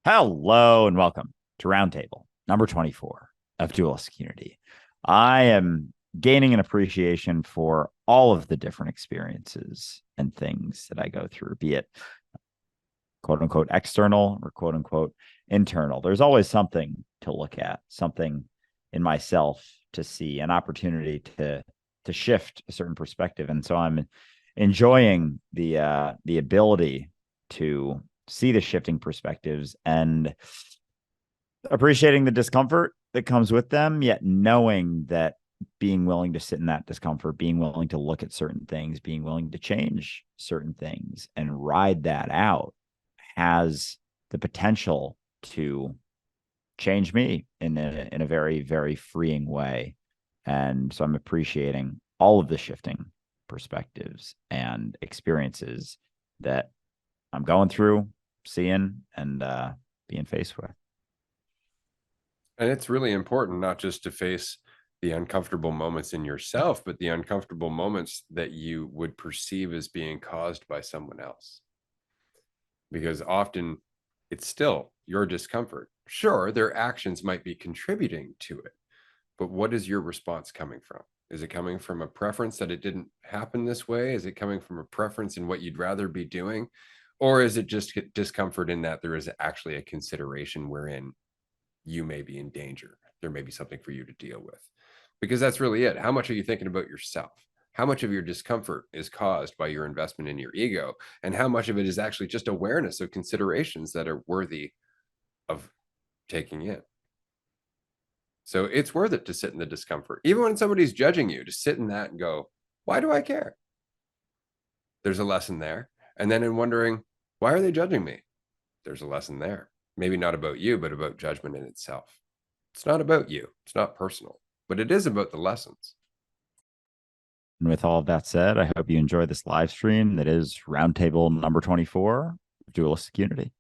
Hello and welcome to Roundtable number 24 of Dualistic Unity. I am gaining an appreciation for all of the different experiences and things that I go through, be it quote unquote external or quote unquote internal. There's always something to look at, something in myself to see, an opportunity to shift a certain perspective. And so I'm enjoying the ability to see the shifting perspectives and appreciating the discomfort that comes with them, yet knowing that being willing to sit in that discomfort, being willing to look at certain things, being willing to change certain things and ride that out has the potential to change me in a very, very freeing way. And so I'm appreciating all of the shifting perspectives and experiences that I'm going through, seeing, and being faced with. And it's really important not just to face the uncomfortable moments in yourself, but the uncomfortable moments that you would perceive as being caused by someone else. Because often it's still your discomfort. Sure, their actions might be contributing to it, but what is your response coming from? Is it coming from a preference that it didn't happen this way? Is it coming from a preference in what you'd rather be doing? Or is it just discomfort in that there is actually a consideration wherein you may be in danger? There may be something for you to deal with, because that's really it. How much are you thinking about yourself? How much of your discomfort is caused by your investment in your ego? And how much of it is actually just awareness of considerations that are worthy of taking in? So it's worth it to sit in the discomfort. Even when somebody's judging you, to sit in that and go, why do I care? There's a lesson there. And then in wondering, why are they judging me? There's a lesson there. Maybe not about you, but about judgment in itself. It's not about you. It's not personal, but it is about the lessons. And with all of that said, I hope you enjoy this live stream that is Roundtable number 24 of Dualistic Unity.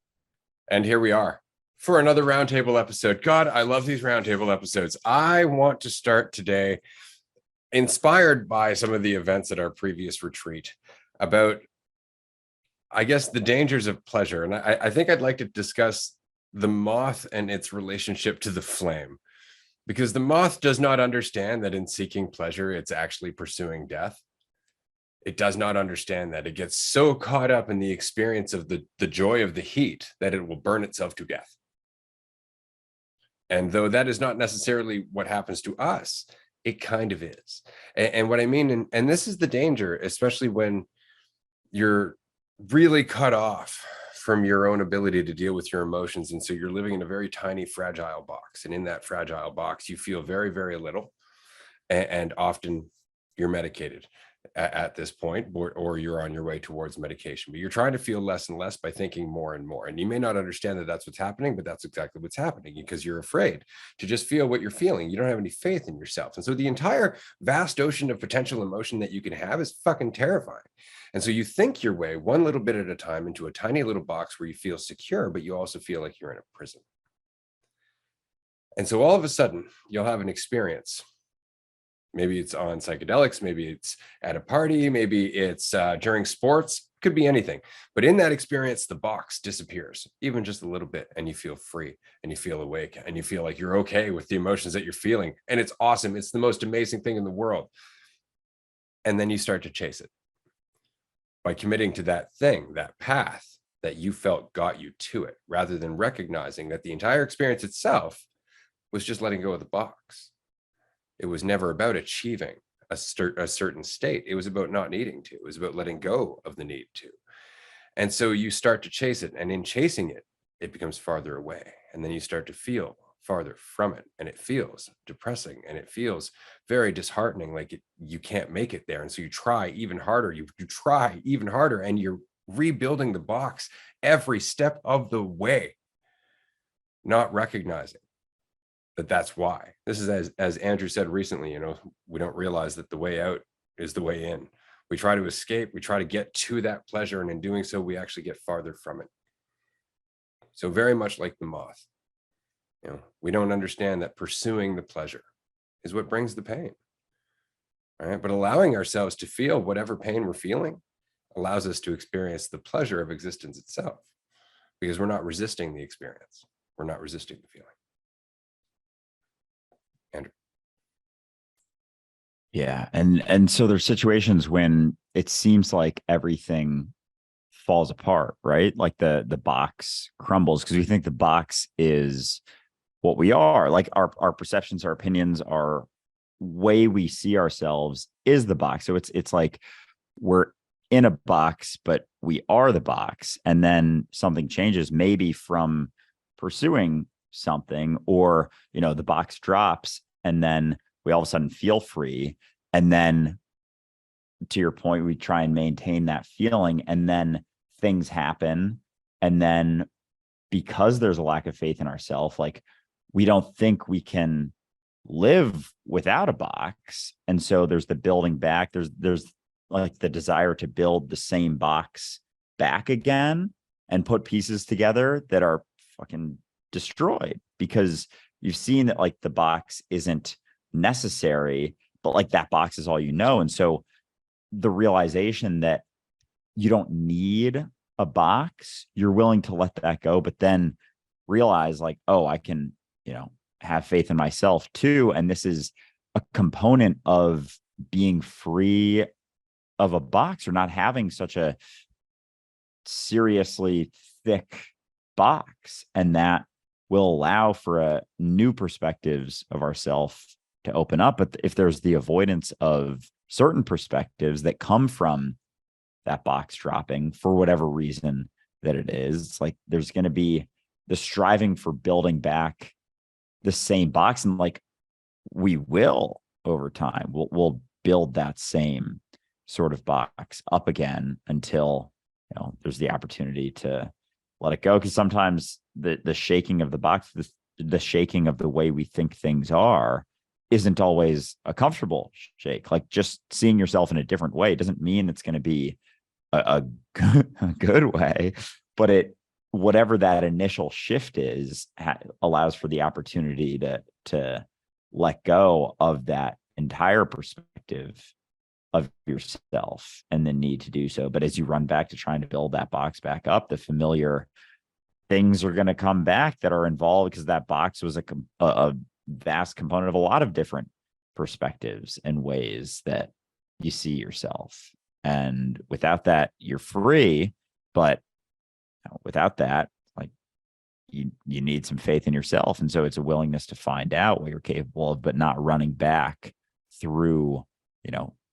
And here we are for another Roundtable episode. God, I love these Roundtable episodes. I want to start today inspired by some of the events at our previous retreat about, I guess, the dangers of pleasure. And I think I'd like to discuss the moth and its relationship to the flame, because the moth does not understand that in seeking pleasure, it's actually pursuing death. It does not understand that. It gets so caught up in the experience of the joy of the heat that it will burn itself to death. And though that is not necessarily what happens to us, it kind of is. And what I mean, and this is the danger, especially when you're really cut off from your own ability to deal with your emotions. And so you're living in a very tiny, fragile box. And in that fragile box, you feel very, very little. And often you're medicated at this point, or you're on your way towards medication, but you're trying to feel less and less by thinking more and more. And you may not understand that that's what's happening, but that's exactly what's happening, because you're afraid to just feel what you're feeling. You don't have any faith in yourself. And so the entire vast ocean of potential emotion that you can have is fucking terrifying. And so you think your way one little bit at a time into a tiny little box where you feel secure, but you also feel like you're in a prison. And so all of a sudden you'll have an experience. Maybe it's on psychedelics, maybe it's at a party, maybe it's during sports, could be anything. But in that experience, the box disappears, even just a little bit, and you feel free and you feel awake and you feel like you're okay with the emotions that you're feeling. And it's awesome. It's the most amazing thing in the world. And then you start to chase it by committing to that thing, that path that you felt got you to it, rather than recognizing that the entire experience itself was just letting go of the box. It was never about achieving a certain state. It was about not needing to. It was about letting go of the need to. And so you start to chase it. And in chasing it, it becomes farther away. And then you start to feel farther from it. And it feels depressing. And it feels very disheartening, like you can't make it there. And so you try even harder. You try even harder. And you're rebuilding the box every step of the way, not recognizing that that's why. This is, as Andrew said recently, we don't realize that the way out is the way in. We try to escape, we try to get to that pleasure, and in doing so, we actually get farther from it. So very much like the moth, we don't understand that pursuing the pleasure is what brings the pain. All right, but allowing ourselves to feel whatever pain we're feeling allows us to experience the pleasure of existence itself. because we're not resisting the experience. We're not resisting the feeling. Andrew. Yeah. And so there's situations when it seems like everything falls apart, right? Like the box crumbles because we think the box is what we are. Like our perceptions, our opinions, our way we see ourselves is the box. So it's like we're in a box, but we are the box. And then something changes, maybe from pursuing something, or the box drops, and then we all of a sudden feel free. And then, to your point, we try and maintain that feeling, and then things happen. And then, because there's a lack of faith in ourselves, like we don't think we can live without a box. And so there's the building back. There's like the desire to build the same box back again and put pieces together that are fucking destroyed, because you've seen that like the box isn't necessary, but like that box is all you know. And so the realization that you don't need a box, you're willing to let that go, but then realize like, oh, I can, have faith in myself too. And this is a component of being free of a box, or not having such a seriously thick box. And that will allow for a new perspectives of ourself to open up. But if there's the avoidance of certain perspectives that come from that box dropping for whatever reason that it is, it's like there's going to be the striving for building back the same box. And like we will over time, we'll build that same sort of box up again until there's the opportunity to let it go. Because sometimes the shaking of the box, the shaking of the way we think things are, isn't always a comfortable shake. Like just seeing yourself in a different way doesn't mean it's going to be a good way, but whatever that initial shift is, allows for the opportunity to let go of that entire perspective of yourself and the need to do so. But as you run back to trying to build that box back up, the familiar things are going to come back that are involved, because that box was a vast component of a lot of different perspectives and ways that you see yourself. And without that, you're free. But without that, like you need some faith in yourself. And so it's a willingness to find out what you're capable of, but not running back through,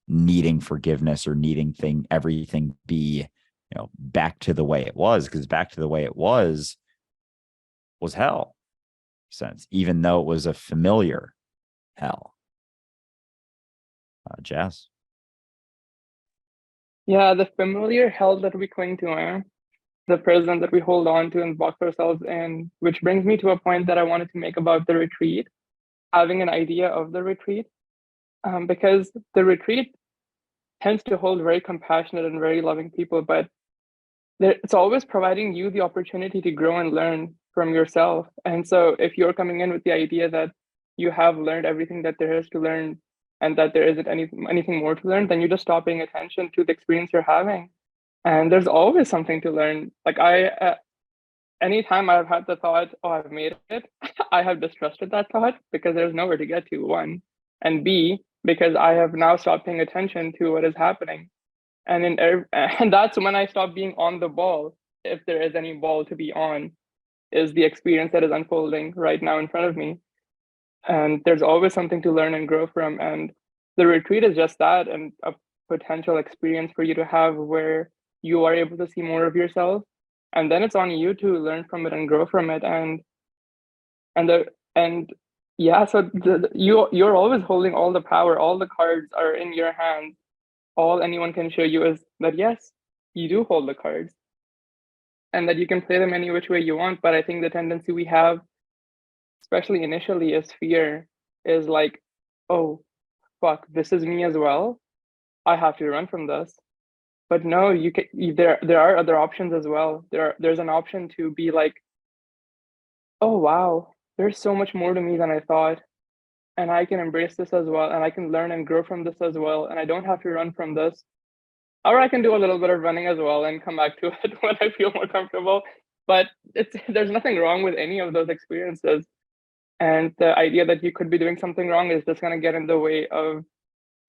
needing forgiveness or needing everything be, back to the way it was, because back to the way it was hell sense, even though it was a familiar hell. Jazz. Yeah, the familiar hell that we cling to, the prison that we hold on to and box ourselves in, which brings me to a point that I wanted to make about the retreat, having an idea of the retreat, because the retreat tends to hold very compassionate and very loving people, but it's always providing you the opportunity to grow and learn from yourself. And so if you're coming in with the idea that you have learned everything that there is to learn and that there isn't anything more to learn, then you just stop paying attention to the experience you're having. And there's always something to learn. Like anytime I've had the thought, oh, I've made it, I have distrusted that thought, because there's nowhere to get to, one. And B, because I have now stopped paying attention to what is happening. And and that's when I stop being on the ball, if there is any ball to be on, is the experience that is unfolding right now in front of me. And there's always something to learn and grow from. And the retreat is just that, and a potential experience for you to have where you are able to see more of yourself. And then it's on you to learn from it and grow from it. So you're always holding all the power. All the cards are in your hands. All anyone can show you is that, yes, you do hold the cards and that you can play them any which way you want. But I think the tendency we have, especially initially, is fear, is like, oh, fuck, this is me as well. I have to run from this. But no, there are other options as well. There's an option to be like, oh, wow, there's so much more to me than I thought. And I can embrace this as well. And I can learn and grow from this as well. And I don't have to run from this. Or I can do a little bit of running as well and come back to it when I feel more comfortable. But there's nothing wrong with any of those experiences. And the idea that you could be doing something wrong is just going to get in the way of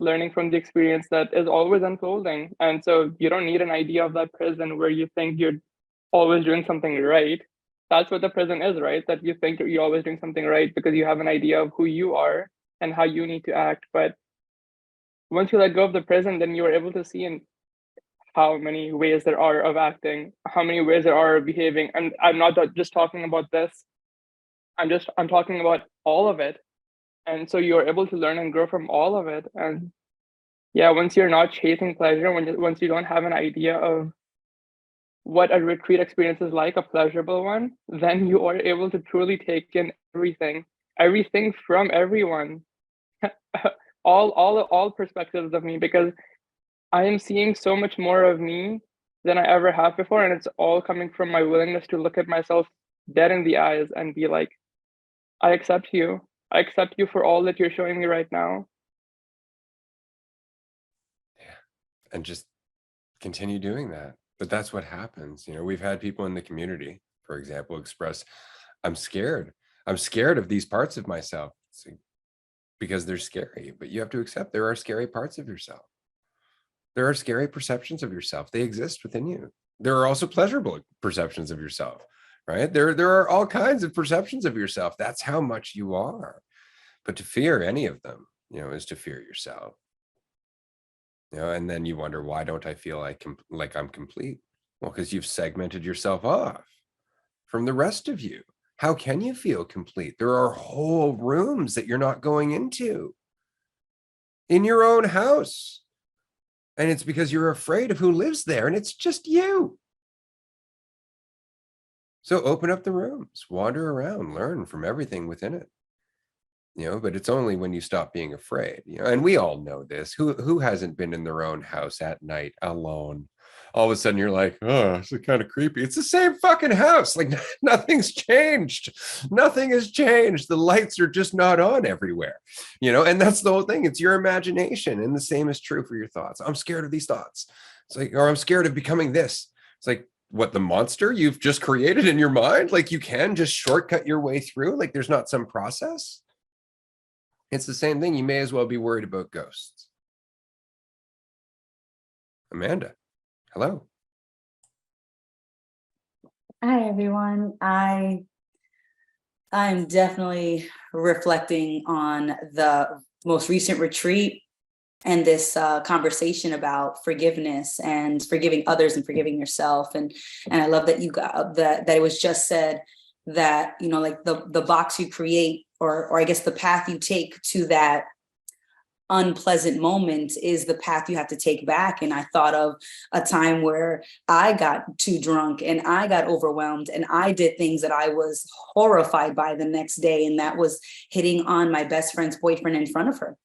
learning from the experience that is always unfolding. And so you don't need an idea of that prison where you think you're always doing something right. That's what the prison is, right? That you think you're always doing something right because you have an idea of who you are and how you need to act. But once you let go of the prison, then you are able to see in how many ways there are of acting, how many ways there are of behaving. And I'm not just talking about this. I'm talking about all of it. And so you're able to learn and grow from all of it. And yeah, once you're not chasing pleasure, once you don't have an idea of what a retreat experience is like, a pleasurable one, then you are able to truly take in everything from everyone, all perspectives of me, because I am seeing so much more of me than I ever have before, and it's all coming from my willingness to look at myself dead in the eyes and be like, I accept you. I accept you for all that you're showing me right now. Yeah. And just continue doing that. But that's what happens. You know, we've had people in the community, for example, express, I'm scared. I'm scared of these parts of myself because they're scary. But you have to accept there are scary parts of yourself. There are scary perceptions of yourself. They exist within you. There are also pleasurable perceptions of yourself, right? There are all kinds of perceptions of yourself. That's how much you are. But to fear any of them, you know, is to fear yourself. You know, and then you wonder, why don't I feel like I'm complete? Well, because you've segmented yourself off from the rest of you. How can you feel complete? There are whole rooms that you're not going into in your own house. And it's because you're afraid of who lives there, and it's just you. So open up the rooms, wander around, learn from everything within it. You know, but it's only when you stop being afraid, you know, and we all know this. Who hasn't been in their own house at night alone? All of a sudden you're like, oh, it's kind of creepy. It's the same fucking house. Like nothing's changed. Nothing has changed. The lights are just not on everywhere, you know, and that's the whole thing. It's your imagination. And the same is true for your thoughts. I'm scared of these thoughts. It's like, or I'm scared of becoming this. It's like, what, the monster you've just created in your mind? Like you can just shortcut your way through. Like there's not some process. It's the same thing. You may as well be worried about ghosts. Amanda, hello. Hi, everyone. I'm definitely reflecting on the most recent retreat and this conversation about forgiveness and forgiving others and forgiving yourself. And I love that you got that it was just said that, you know, like the box you create, or I guess the path you take to that unpleasant moment is the path you have to take back. And I thought of a time where I got too drunk and I got overwhelmed and I did things that I was horrified by the next day. And that was hitting on my best friend's boyfriend in front of her.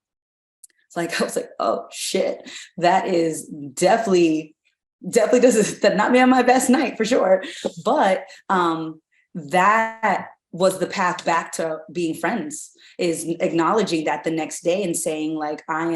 It's like, I was like, oh shit, that is definitely does not me on my best night for sure. But that was the path back to being friends, is acknowledging that the next day and saying like, I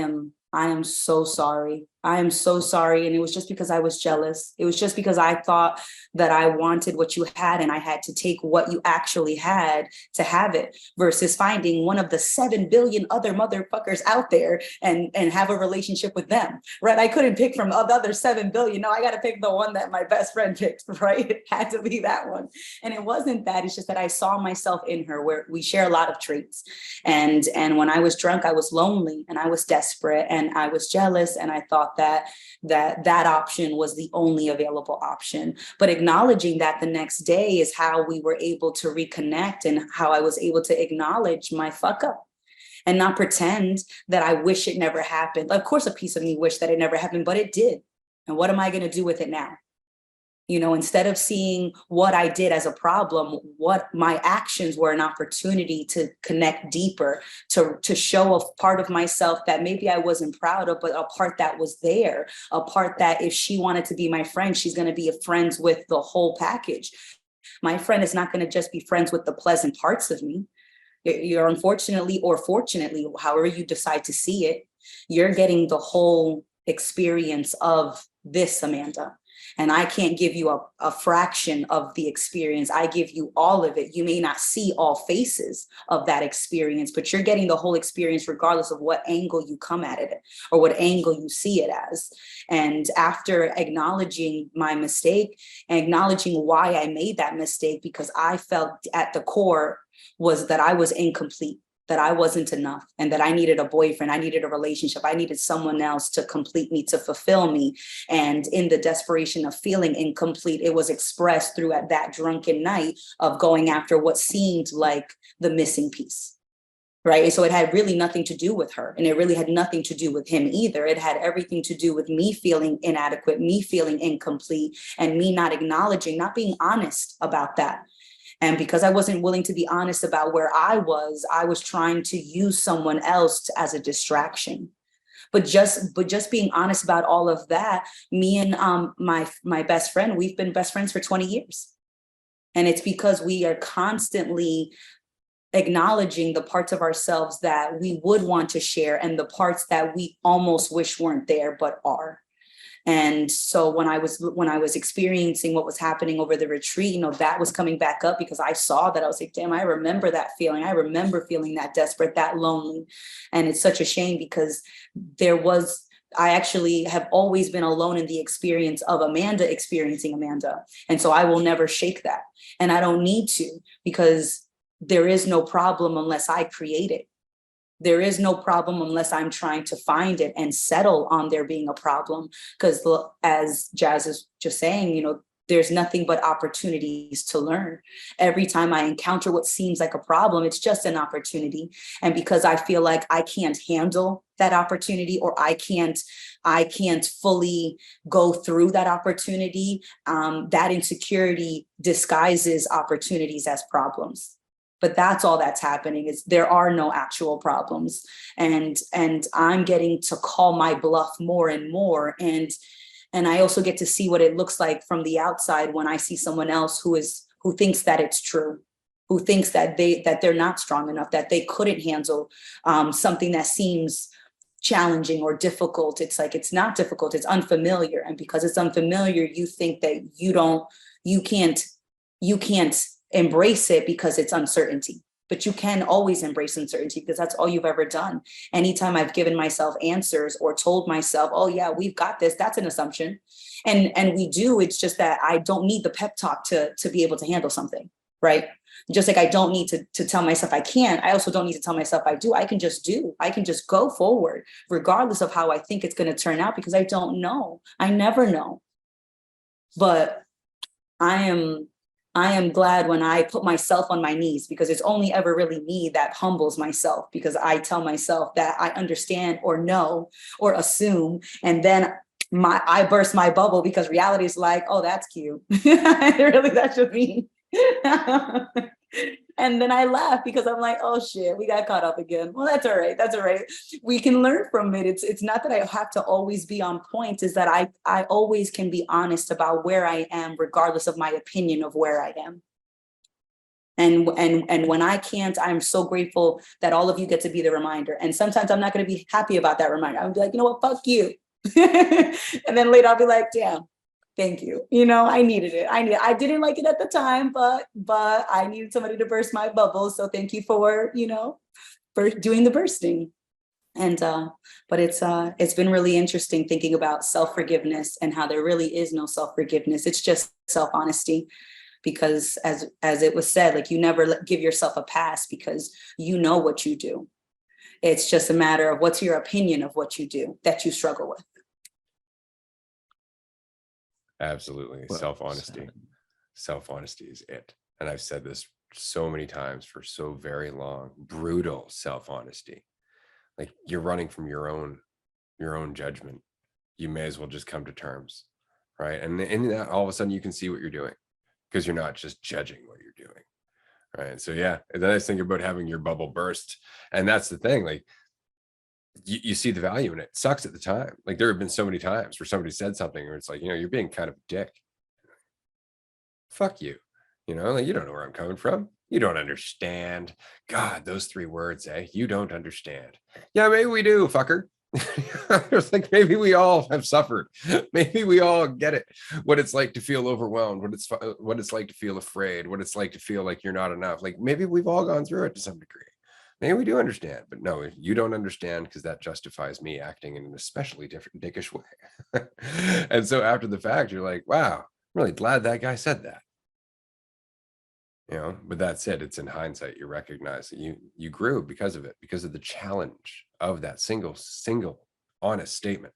am so sorry. I am so sorry. And it was just because I was jealous. It was just because I thought that I wanted what you had and I had to take what you actually had to have it, versus finding one of the 7 billion other motherfuckers out there and have a relationship with them, right? I couldn't pick from the other 7 billion. No, I got to pick the one that my best friend picked, right? It had to be that one. And it wasn't that, it's just that I saw myself in her, where we share a lot of traits. And when I was drunk, I was lonely and I was desperate and I was jealous. And I thought that option was the only available option. But acknowledging that the next day is how we were able to reconnect, and how I was able to acknowledge my fuck up and not pretend that I wish it never happened. Of course, a piece of me wished that it never happened, but it did. And what am I going to do with it now? You know, instead of seeing what I did as a problem, what my actions were an opportunity to connect deeper, to show a part of myself that maybe I wasn't proud of, but a part that was there, a part that if she wanted to be my friend, she's going to be friends with the whole package. My friend is not going to just be friends with the pleasant parts of me. You're unfortunately or fortunately, however you decide to see it, you're getting the whole experience of this, Amanda. And I can't give you a fraction of the experience. I give you all of it. You may not see all faces of that experience, but you're getting the whole experience regardless of what angle you come at it or what angle you see it as. And after acknowledging my mistake and acknowledging why I made that mistake, because I felt at the core was that I was incomplete, that I wasn't enough, and that I needed a boyfriend, I needed a relationship, I needed someone else to complete me, to fulfill me. And in the desperation of feeling incomplete, it was expressed through at that drunken night of going after what seemed like the missing piece. Right. And so it had really nothing to do with her. And it really had nothing to do with him either. It had everything to do with me feeling inadequate, me feeling incomplete, and me not acknowledging, not being honest about that. And because I wasn't willing to be honest about where I was trying to use someone else as a distraction. But just being honest about all of that, me and my best friend, we've been best friends for 20 years. And it's because we are constantly acknowledging the parts of ourselves that we would want to share and the parts that we almost wish weren't there but are. And so when I was experiencing what was happening over the retreat, that was coming back up because I saw that. I was like, damn, I remember that feeling. I remember feeling that desperate, that lonely. And it's such a shame because I actually have always been alone in the experience of Amanda experiencing Amanda. And so I will never shake that. And I don't need to, because there is no problem unless I create it. There is no problem unless I'm trying to find it and settle on there being a problem. Because as Jazz is just saying, there's nothing but opportunities to learn. Every time I encounter what seems like a problem, it's just an opportunity. And because I feel like I can't handle that opportunity, or I can't fully go through that opportunity, that insecurity disguises opportunities as problems. But that's all that's happening, is there are no actual problems. And I'm getting to call my bluff more and more. And I also get to see what it looks like from the outside when I see someone else who thinks that it's true, who thinks that they're not strong enough, that they couldn't handle something that seems challenging or difficult. It's like, it's not difficult, it's unfamiliar. And because it's unfamiliar, you think that you can't embrace it because it's uncertainty. But you can always embrace uncertainty because that's all you've ever done. Anytime I've given myself answers or told myself, oh yeah, we've got this, that's an assumption. And we do, it's just that I don't need the pep talk to be able to handle something, right? Just like I don't need to tell myself I can't, I also don't need to tell myself I do. I can just go forward regardless of how I think it's going to turn out, because I don't know. I never know. But I am glad when I put myself on my knees, because it's only ever really me that humbles myself, because I tell myself that I understand or know or assume, and then I burst my bubble because reality is like, oh, that's cute. Really, that's just me. And then I laugh because I'm like, oh shit, we got caught up again. Well, that's all right. That's all right. We can learn from it. It's not that I have to always be on point, is that I always can be honest about where I am, regardless of my opinion of where I am. And when I can't, I'm so grateful that all of you get to be the reminder. And sometimes I'm not going to be happy about that reminder. I'll be like, you know what, fuck you. And then later I'll be like, damn, thank you. I needed it. I didn't like it at the time, but I needed somebody to burst my bubble. So thank you for doing the bursting. And but it's been really interesting thinking about self-forgiveness and how there really is no self-forgiveness. It's just self-honesty, because as it was said, like, you never give yourself a pass because you know what you do. It's just a matter of what's your opinion of what you do that you struggle with. Absolutely. Well Self-honesty. said. Self-honesty is it. And I've said this so many times for so very long. Brutal self-honesty. Like, you're running from your own judgment. You may as well just come to terms, right? And in that, all of a sudden you can see what you're doing, because you're not just judging what you're doing, right? So yeah, the nice thing about having your bubble burst, and that's the thing, like, you see the value in it. It sucks at the time. Like, there have been so many times where somebody said something where it's like, you're being kind of a dick. Fuck you. Like, you don't know where I'm coming from. You don't understand. God, those 3 words, you don't understand. Yeah, maybe we do, fucker. It's like, maybe we all have suffered. Maybe we all get it. What it's like to feel overwhelmed, what it's like to feel afraid, what it's like to feel like you're not enough. Like maybe we've all gone through it to some degree. Maybe we do understand, but no, you don't understand because that justifies me acting in an especially different dickish way. And so after the fact, you're like, wow, I'm really glad that guy said that. You know, but that said, it's in hindsight, you recognize that you grew because of it, because of the challenge of that single honest statement.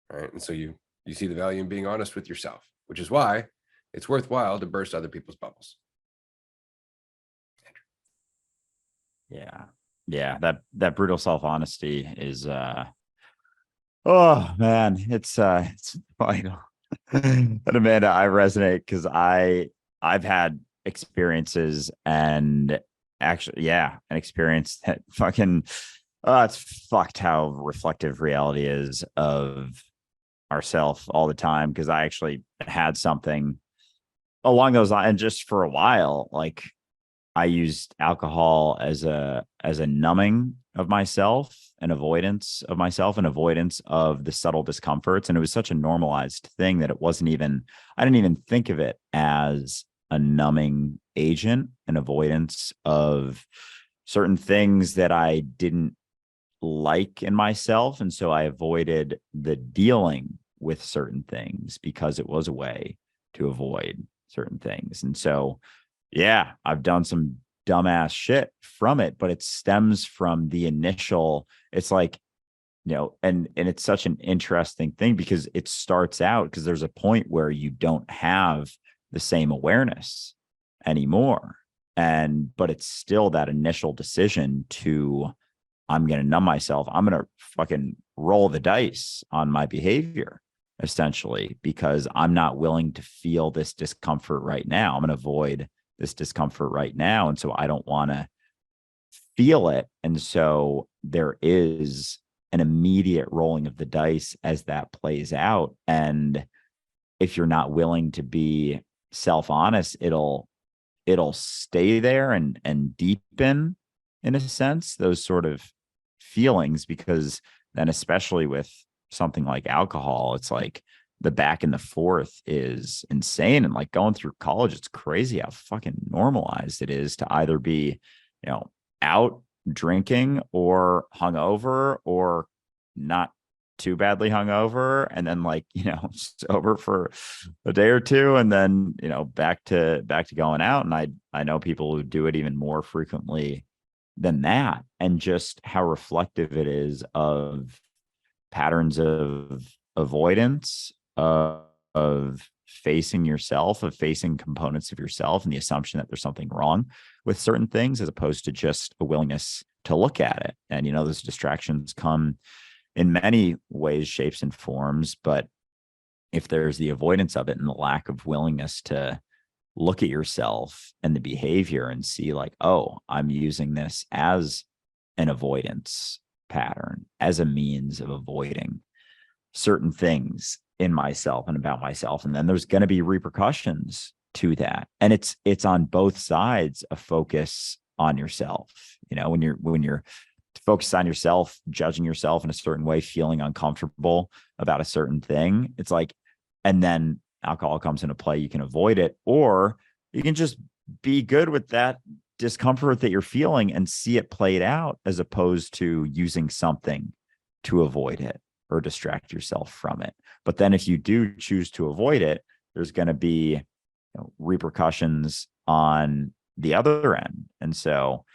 Right. And so you see the value in being honest with yourself, which is why it's worthwhile to burst other people's bubbles. Yeah. Yeah. That brutal self-honesty is oh man, it's vital. And Amanda, I resonate because I've had experiences and actually, yeah, an experience that fucking it's fucked how reflective reality is of ourself all the time. Because I actually had something along those lines, and just for a while, like I used alcohol as a numbing of myself, an avoidance of myself, an avoidance of the subtle discomforts. And it was such a normalized thing that it wasn't even, I didn't even think of it as a numbing agent, an avoidance of certain things that I didn't like in myself. And so I avoided the dealing with certain things because it was a way to avoid certain things. And so, yeah, I've done some dumbass shit from it, but it stems from the initial, it's like, you know, and it's such an interesting thing because it starts out because there's a point where you don't have the same awareness anymore. But it's still that initial decision to, I'm going to numb myself. I'm going to fucking roll the dice on my behavior, essentially, because I'm not willing to feel this discomfort right now. I'm going to avoid this discomfort right now. And so I don't want to feel it. And so there is an immediate rolling of the dice as that plays out. And if you're not willing to be self-honest, it'll stay there and deepen, in a sense, those sort of feelings, because then, especially with something like alcohol, it's like the back and the forth is insane. And like going through college, it's crazy how fucking normalized it is to either be, you know, out drinking or hungover or not too badly hungover, and then like, you know, sober for a day or two, and then, you know, back to going out. And I know people who do it even more frequently than that, and just how reflective it is of patterns of avoidance, of facing yourself, of facing components of yourself, and the assumption that there's something wrong with certain things, as opposed to just a willingness to look at it. And, you know, those distractions come in many ways, shapes, and forms. But if there's the avoidance of it and the lack of willingness to look at yourself and the behavior and see like, oh, I'm using this as an avoidance pattern, as a means of avoiding certain things in myself and about myself. And then there's going to be repercussions to that. And it's on both sides a focus on yourself. You know, when you're focused on yourself, judging yourself in a certain way, feeling uncomfortable about a certain thing, it's like, and then alcohol comes into play, you can avoid it, or you can just be good with that discomfort that you're feeling and see it played out, as opposed to using something to avoid it or distract yourself from it. But then if you do choose to avoid it, there's going to be, you know, repercussions on the other end. And so,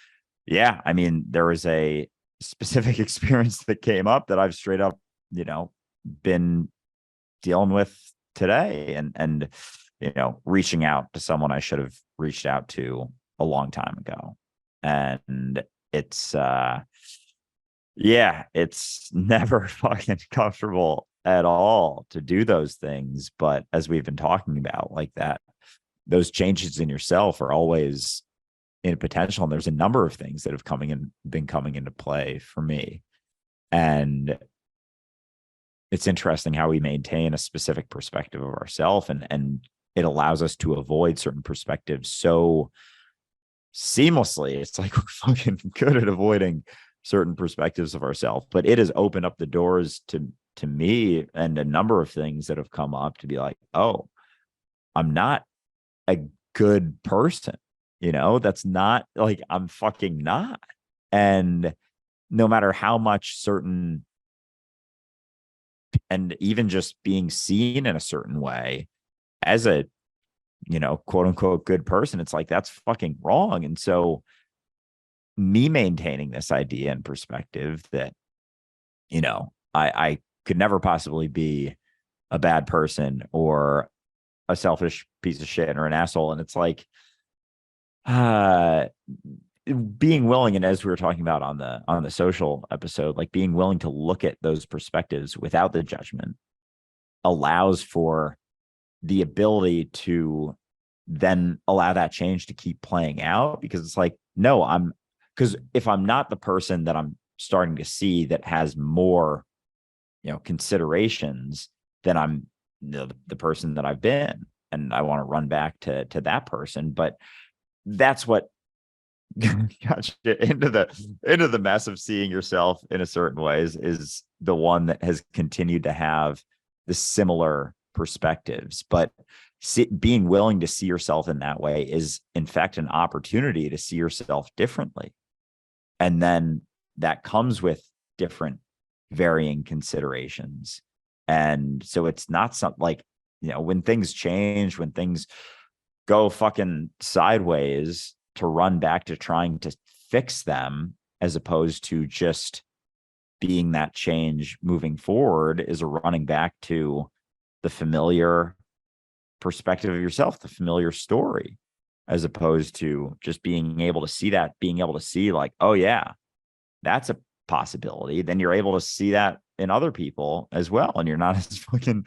yeah, I mean, there was a specific experience that came up that I've straight up, you know, been dealing with today, and you know, reaching out to someone I should have reached out to a long time ago. And it's yeah, it's never fucking comfortable at all to do those things. But as we've been talking about, like that, those changes in yourself are always in potential. And there's a number of things that have been coming into play for me. And it's interesting how we maintain a specific perspective of ourselves, and it allows us to avoid certain perspectives so seamlessly. It's like we're fucking good at avoiding certain perspectives of ourselves, but it has opened up the doors to me and a number of things that have come up to be like, oh, I'm not a good person, that's not like, I'm fucking not. And no matter how much certain, and even just being seen in a certain way as a, quote unquote good person, it's like, that's fucking wrong. And so me maintaining this idea and perspective that, I could never possibly be a bad person or a selfish piece of shit or an asshole. And it's like, being willing, and as we were talking about on the social episode, like being willing to look at those perspectives without the judgment allows for the ability to then allow that change to keep playing out, because it's like, no, because if I'm not the person that I'm starting to see that has more, considerations, then I'm the person that I've been, and I want to run back to that person. But that's what got you into the mess of seeing yourself in a certain ways, is the one that has continued to have the similar perspectives. But being willing to see yourself in that way is in fact an opportunity to see yourself differently. And then that comes with different varying considerations. And so it's not something like, when things change, when things go fucking sideways, to run back to trying to fix them as opposed to just being that change moving forward, is a running back to the familiar perspective of yourself, the familiar story, as opposed to just being able to see like, oh yeah, that's a possibility. Then you're able to see that in other people as well, and you're not as fucking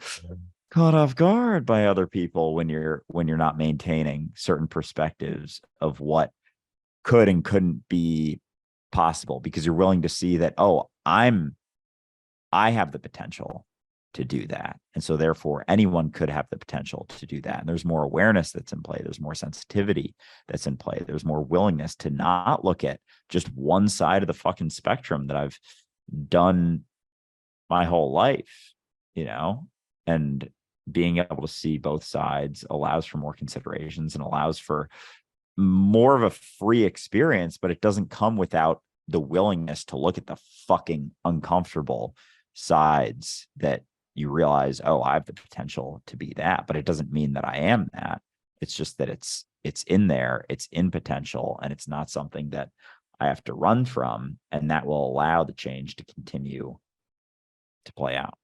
caught off guard by other people when you're not maintaining certain perspectives of what could and couldn't be possible, because you're willing to see that, oh, I have the potential to do that. And so therefore anyone could have the potential to do that. And there's more awareness that's in play. There's more sensitivity that's in play. There's more willingness to not look at just one side of the fucking spectrum that I've done my whole life, and being able to see both sides allows for more considerations and allows for more of a free experience, but it doesn't come without the willingness to look at the fucking uncomfortable sides that you realize, oh, I have the potential to be that, but it doesn't mean that I am that. It's just that it's in there, it's in potential, and it's not something that I have to run from, and that will allow the change to continue to play out.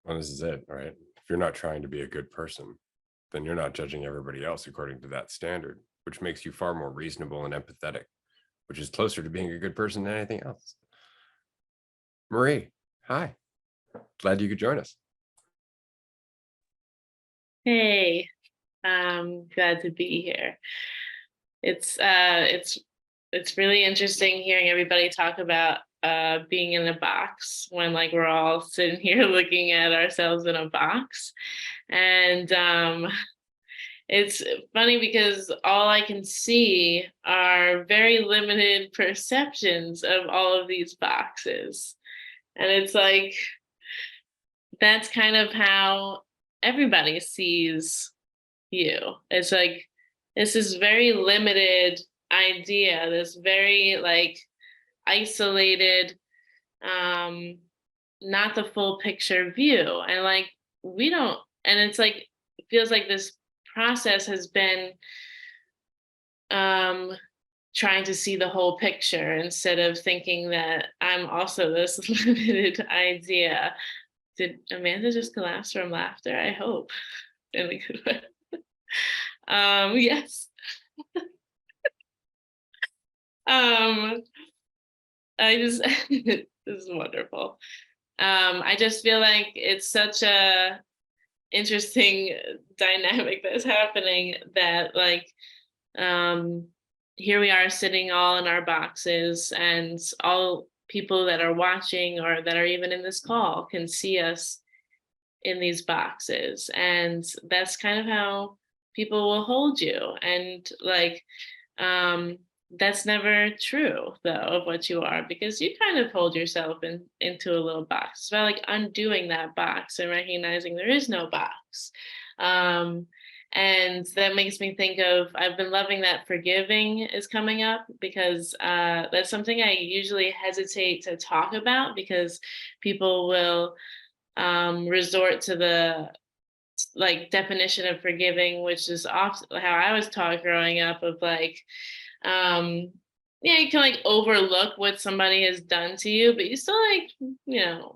Well, this is it, right? If you're not trying to be a good person, then you're not judging everybody else according to that standard, which makes you far more reasonable and empathetic, which is closer to being a good person than anything else. Marie, hi. Glad you could join us. Hey, I'm glad to be here. It's really interesting hearing everybody talk about being in a box when like we're all sitting here looking at ourselves in a box. And it's funny because all I can see are very limited perceptions of all of these boxes. And it's like, that's kind of how everybody sees you. It's like, this is very limited idea, this very like isolated, not the full picture view. And like, we don't, and it's like, it feels like this process has been trying to see the whole picture instead of thinking that I'm also this limited idea. Did Amanda just collapse from laughter? I hope in a good way. Yes. This is wonderful. I just feel like it's such a interesting dynamic that's happening that like, here we are sitting all in our boxes, and all people that are watching or that are even in this call can see us in these boxes. And that's kind of how people will hold you. And like, that's never true though of what you are, because you kind of hold yourself into a little box. It's about like undoing that box and recognizing there is no box. And that makes me think of, I've been loving that forgiving is coming up, because that's something I usually hesitate to talk about, because people will resort to the like definition of forgiving, which is often how I was taught growing up, of like, yeah, you can like overlook what somebody has done to you, but you still like,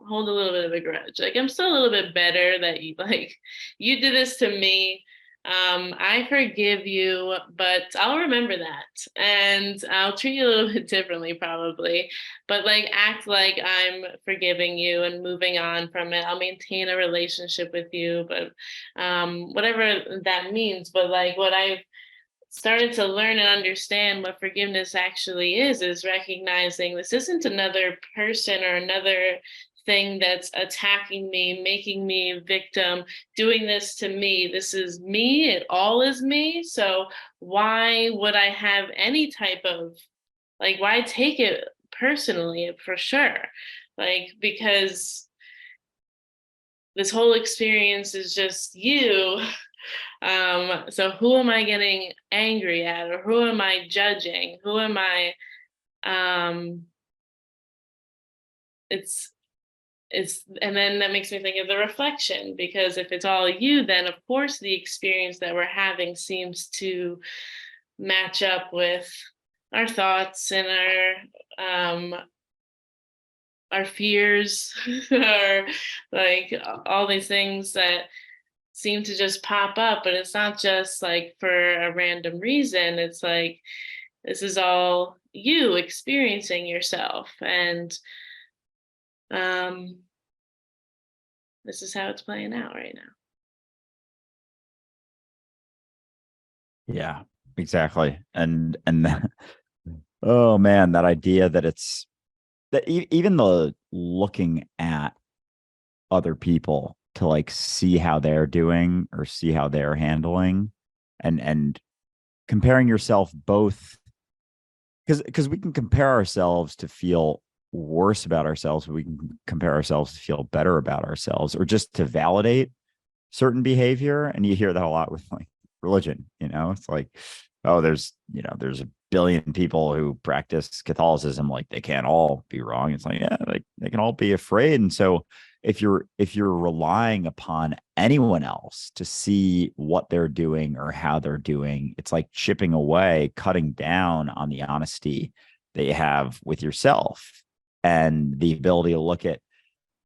hold a little bit of a grudge. Like, I'm still a little bit better that you like, you did this to me. I forgive you, but I'll remember that and I'll treat you a little bit differently probably, but like act like I'm forgiving you and moving on from it. I'll maintain a relationship with you, but whatever that means. But like what I've started to learn and understand what forgiveness actually is recognizing this isn't another person or another thing that's attacking me, making me a victim, doing this to me. This is me. It all is me. So why would I have any type of, like, why take it personally? For sure. Like, because this whole experience is just you. So who am I getting angry at, or who am I judging? Who am I? And then that makes me think of the reflection, because if it's all you, then of course the experience that we're having seems to match up with our thoughts and our fears, or like all these things that seem to just pop up. But it's not just like for a random reason. It's like, this is all you experiencing yourself, and this is how it's playing out right now. Yeah, exactly. And oh man, that idea that it's that even the looking at other people to like see how they're doing or see how they're handling, and comparing yourself both, because we can compare ourselves to feel worse about ourselves, but we can compare ourselves to feel better about ourselves, or just to validate certain behavior. And you hear that a lot with like religion. It's like, oh, there's a billion people who practice Catholicism, like they can't all be wrong. It's like, yeah, like they can all be afraid. And so if you're relying upon anyone else to see what they're doing or how they're doing, it's like chipping away, cutting down on the honesty that you have with yourself, and the ability to look at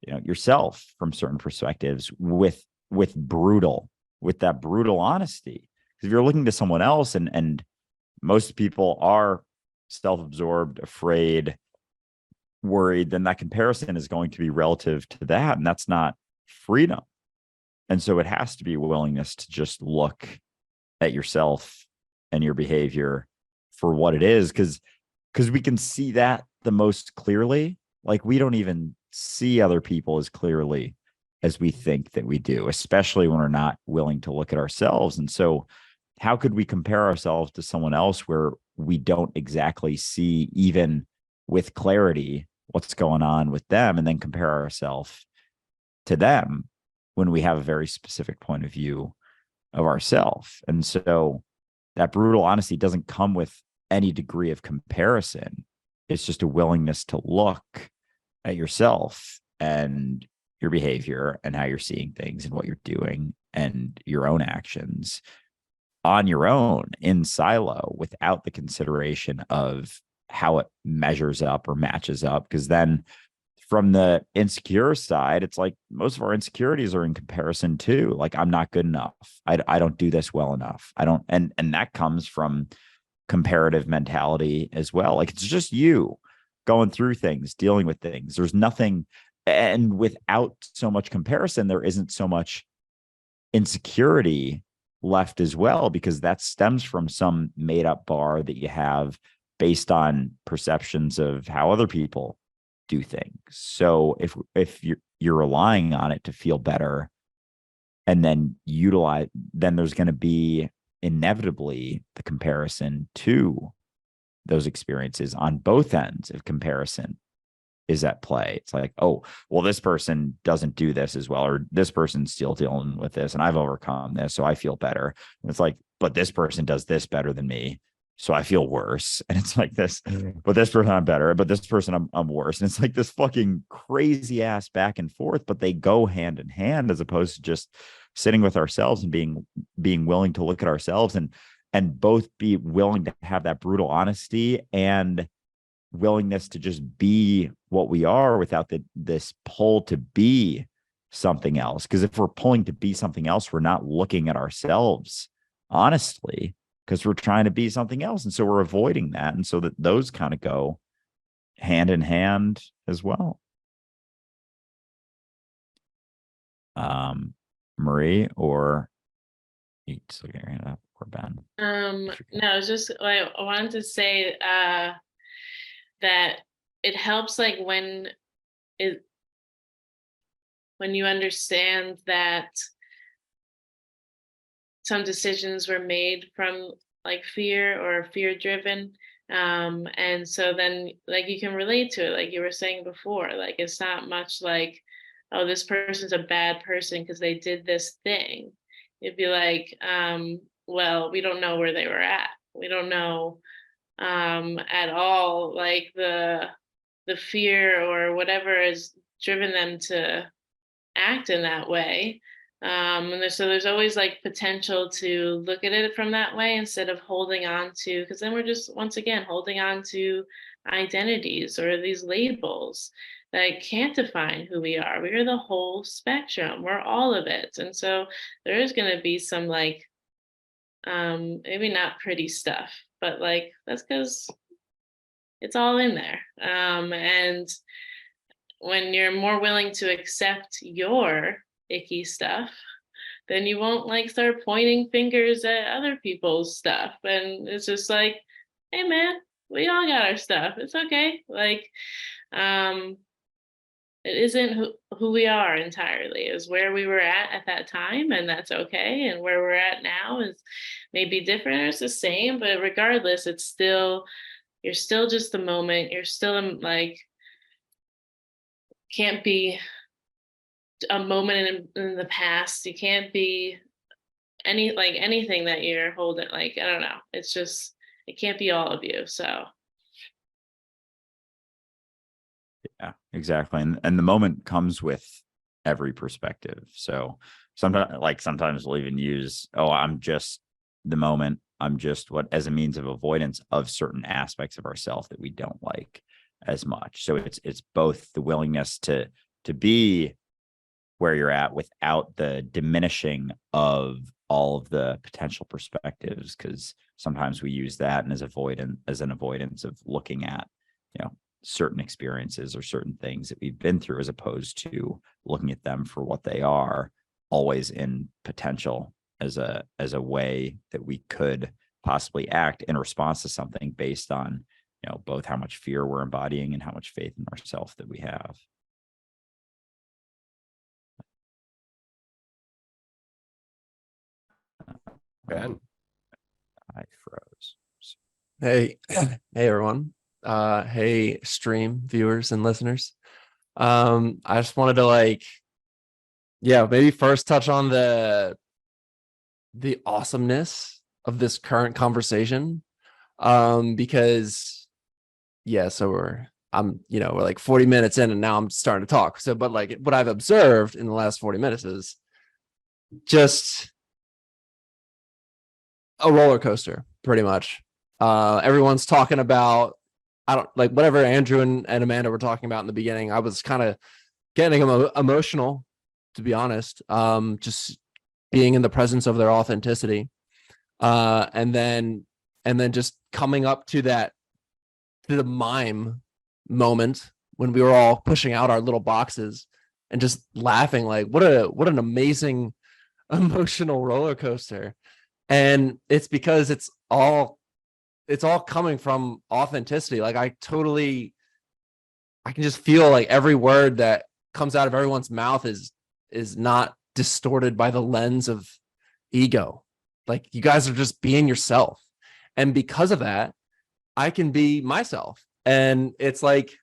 yourself from certain perspectives with that brutal honesty. Because if you're looking to someone else, and most people are self-absorbed, afraid, worried, then that comparison is going to be relative to that, and that's not freedom. And so it has to be willingness to just look at yourself and your behavior for what it is, because we can see that the most clearly. Like, we don't even see other people as clearly as we think that we do, especially when we're not willing to look at ourselves. And so how could we compare ourselves to someone else where we don't exactly see, even with clarity, what's going on with them, and then compare ourselves to them when we have a very specific point of view of ourselves? And so that brutal honesty doesn't come with any degree of comparison. It's just a willingness to look at yourself and your behavior and how you're seeing things and what you're doing and your own actions on your own in silo, without the consideration of how it measures up or matches up. Because then from the insecure side, it's like most of our insecurities are in comparison too. Like, I'm not good enough. I don't do this well enough. I don't, and that comes from comparative mentality as well. Like, it's just you going through things, dealing with things. There's nothing, and without so much comparison, there isn't so much insecurity left as well, because that stems from some made up bar that you have based on perceptions of how other people do things. So if you're relying on it to feel better, and then then there's going to be inevitably the comparison to those experiences on both ends of comparison is at play. It's like, oh, well, this person doesn't do this as well, or this person's still dealing with this and I've overcome this, so I feel better. And it's like, but this person does this better than me, so I feel worse. And it's like this, but this person I'm better, but this person I'm worse. And it's like this fucking crazy ass back and forth, but they go hand in hand, as opposed to just sitting with ourselves and being willing to look at ourselves and both be willing to have that brutal honesty and willingness to just be what we are without this pull to be something else. Because if we're pulling to be something else, we're not looking at ourselves honestly, because we're trying to be something else. And so we're avoiding that. And so that those kind of go hand in hand as well. Marie, or you still get your hand up, or Ben? No, it's just I wanted to say that it helps, like when you understand that some decisions were made from like fear or fear driven, and so then like you can relate to it, like you were saying before, like it's not much like, oh, this person's a bad person because they did this thing. It'd be like, well, we don't know where they were at. We don't know at all, like the fear or whatever has driven them to act in that way. And so there's always like potential to look at it from that way instead of holding on to, because then we're just once again holding on to identities or these labels that can't define who we are. We are the whole spectrum. We're all of it. And so there is going to be some like maybe not pretty stuff, but like that's because it's all in there. And when you're more willing to accept your icky stuff, then you won't like start pointing fingers at other people's stuff. And it's just like, hey man, we all got our stuff. It's okay. Like, it isn't who we are entirely. Is where we were at that time, and that's okay. And where we're at now is maybe different or it's the same, but regardless, it's still, you're still just the moment. You're still like, can't be a moment in the past. You can't be anything that you're holding. Like, I don't know. It's just, it can't be all of you. So yeah, exactly. And the moment comes with every perspective. So sometimes we'll even use, oh, I'm just the moment. I'm just what, as a means of avoidance of certain aspects of ourselves that we don't like as much. So it's both the willingness to be where you're at without the diminishing of all of the potential perspectives, because sometimes we use that and as an avoidance of looking at, certain experiences or certain things that we've been through, as opposed to looking at them for what they are, always in potential as a way that we could possibly act in response to something based on, both how much fear we're embodying and how much faith in ourselves that we have. Ben, I froze. Hey everyone. Hey stream viewers and listeners. I just wanted to maybe first touch on the awesomeness of this current conversation. Because we're like 40 minutes in and now I'm starting to talk. So, but like what I've observed in the last 40 minutes is just a roller coaster, pretty much. Everyone's talking about, I don't like whatever Andrew and Amanda were talking about in the beginning. I was kind of getting emotional, to be honest. Just being in the presence of their authenticity. And then just coming up to the mime moment when we were all pushing out our little boxes and just laughing, like what an amazing emotional roller coaster. And it's because it's all coming from authenticity. Like I can just feel like every word that comes out of everyone's mouth is not distorted by the lens of ego. Like you guys are just being yourself. And because of that, I can be myself. And it's like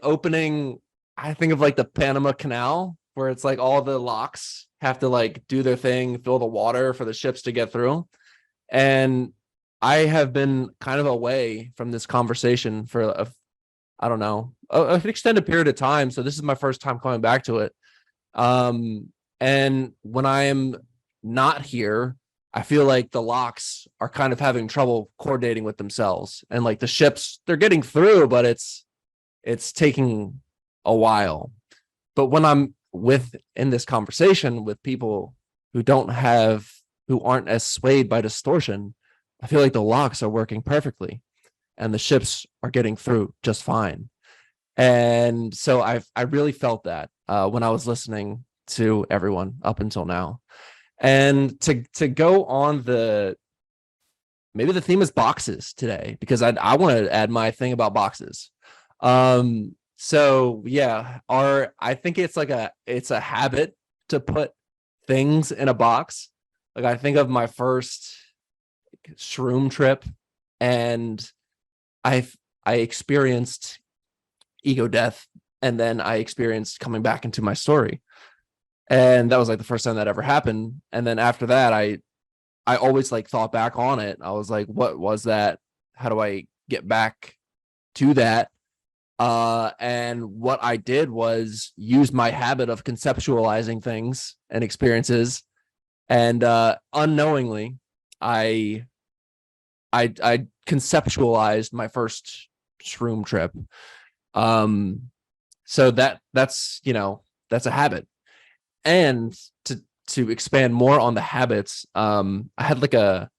opening, I think of like the Panama Canal, where it's like all the locks have to like do their thing, fill the water for the ships to get through. And I have been kind of away from this conversation for I don't know, an extended period of time. So this is my first time coming back to it. And when I am not here, I feel like the locks are kind of having trouble coordinating with themselves, and like the ships, they're getting through, but it's taking a while. But when I'm in this conversation with people who aren't as swayed by distortion, I feel like the locks are working perfectly and the ships are getting through just fine. And so I really felt that when I was listening to everyone up until now. And to go on maybe the theme is boxes today, because I want to add my thing about boxes. So yeah, I think it's a habit to put things in a box. Like I think of my first shroom trip, and I experienced ego death, and then I experienced coming back into my story. And that was like the first time that ever happened. And then after that, I always like thought back on it. I was like, what was that? How do I get back to that? And what I did was use my habit of conceptualizing things and experiences. And unknowingly, I conceptualized my first shroom trip. So that's a habit. And to expand more on the habits, I had like a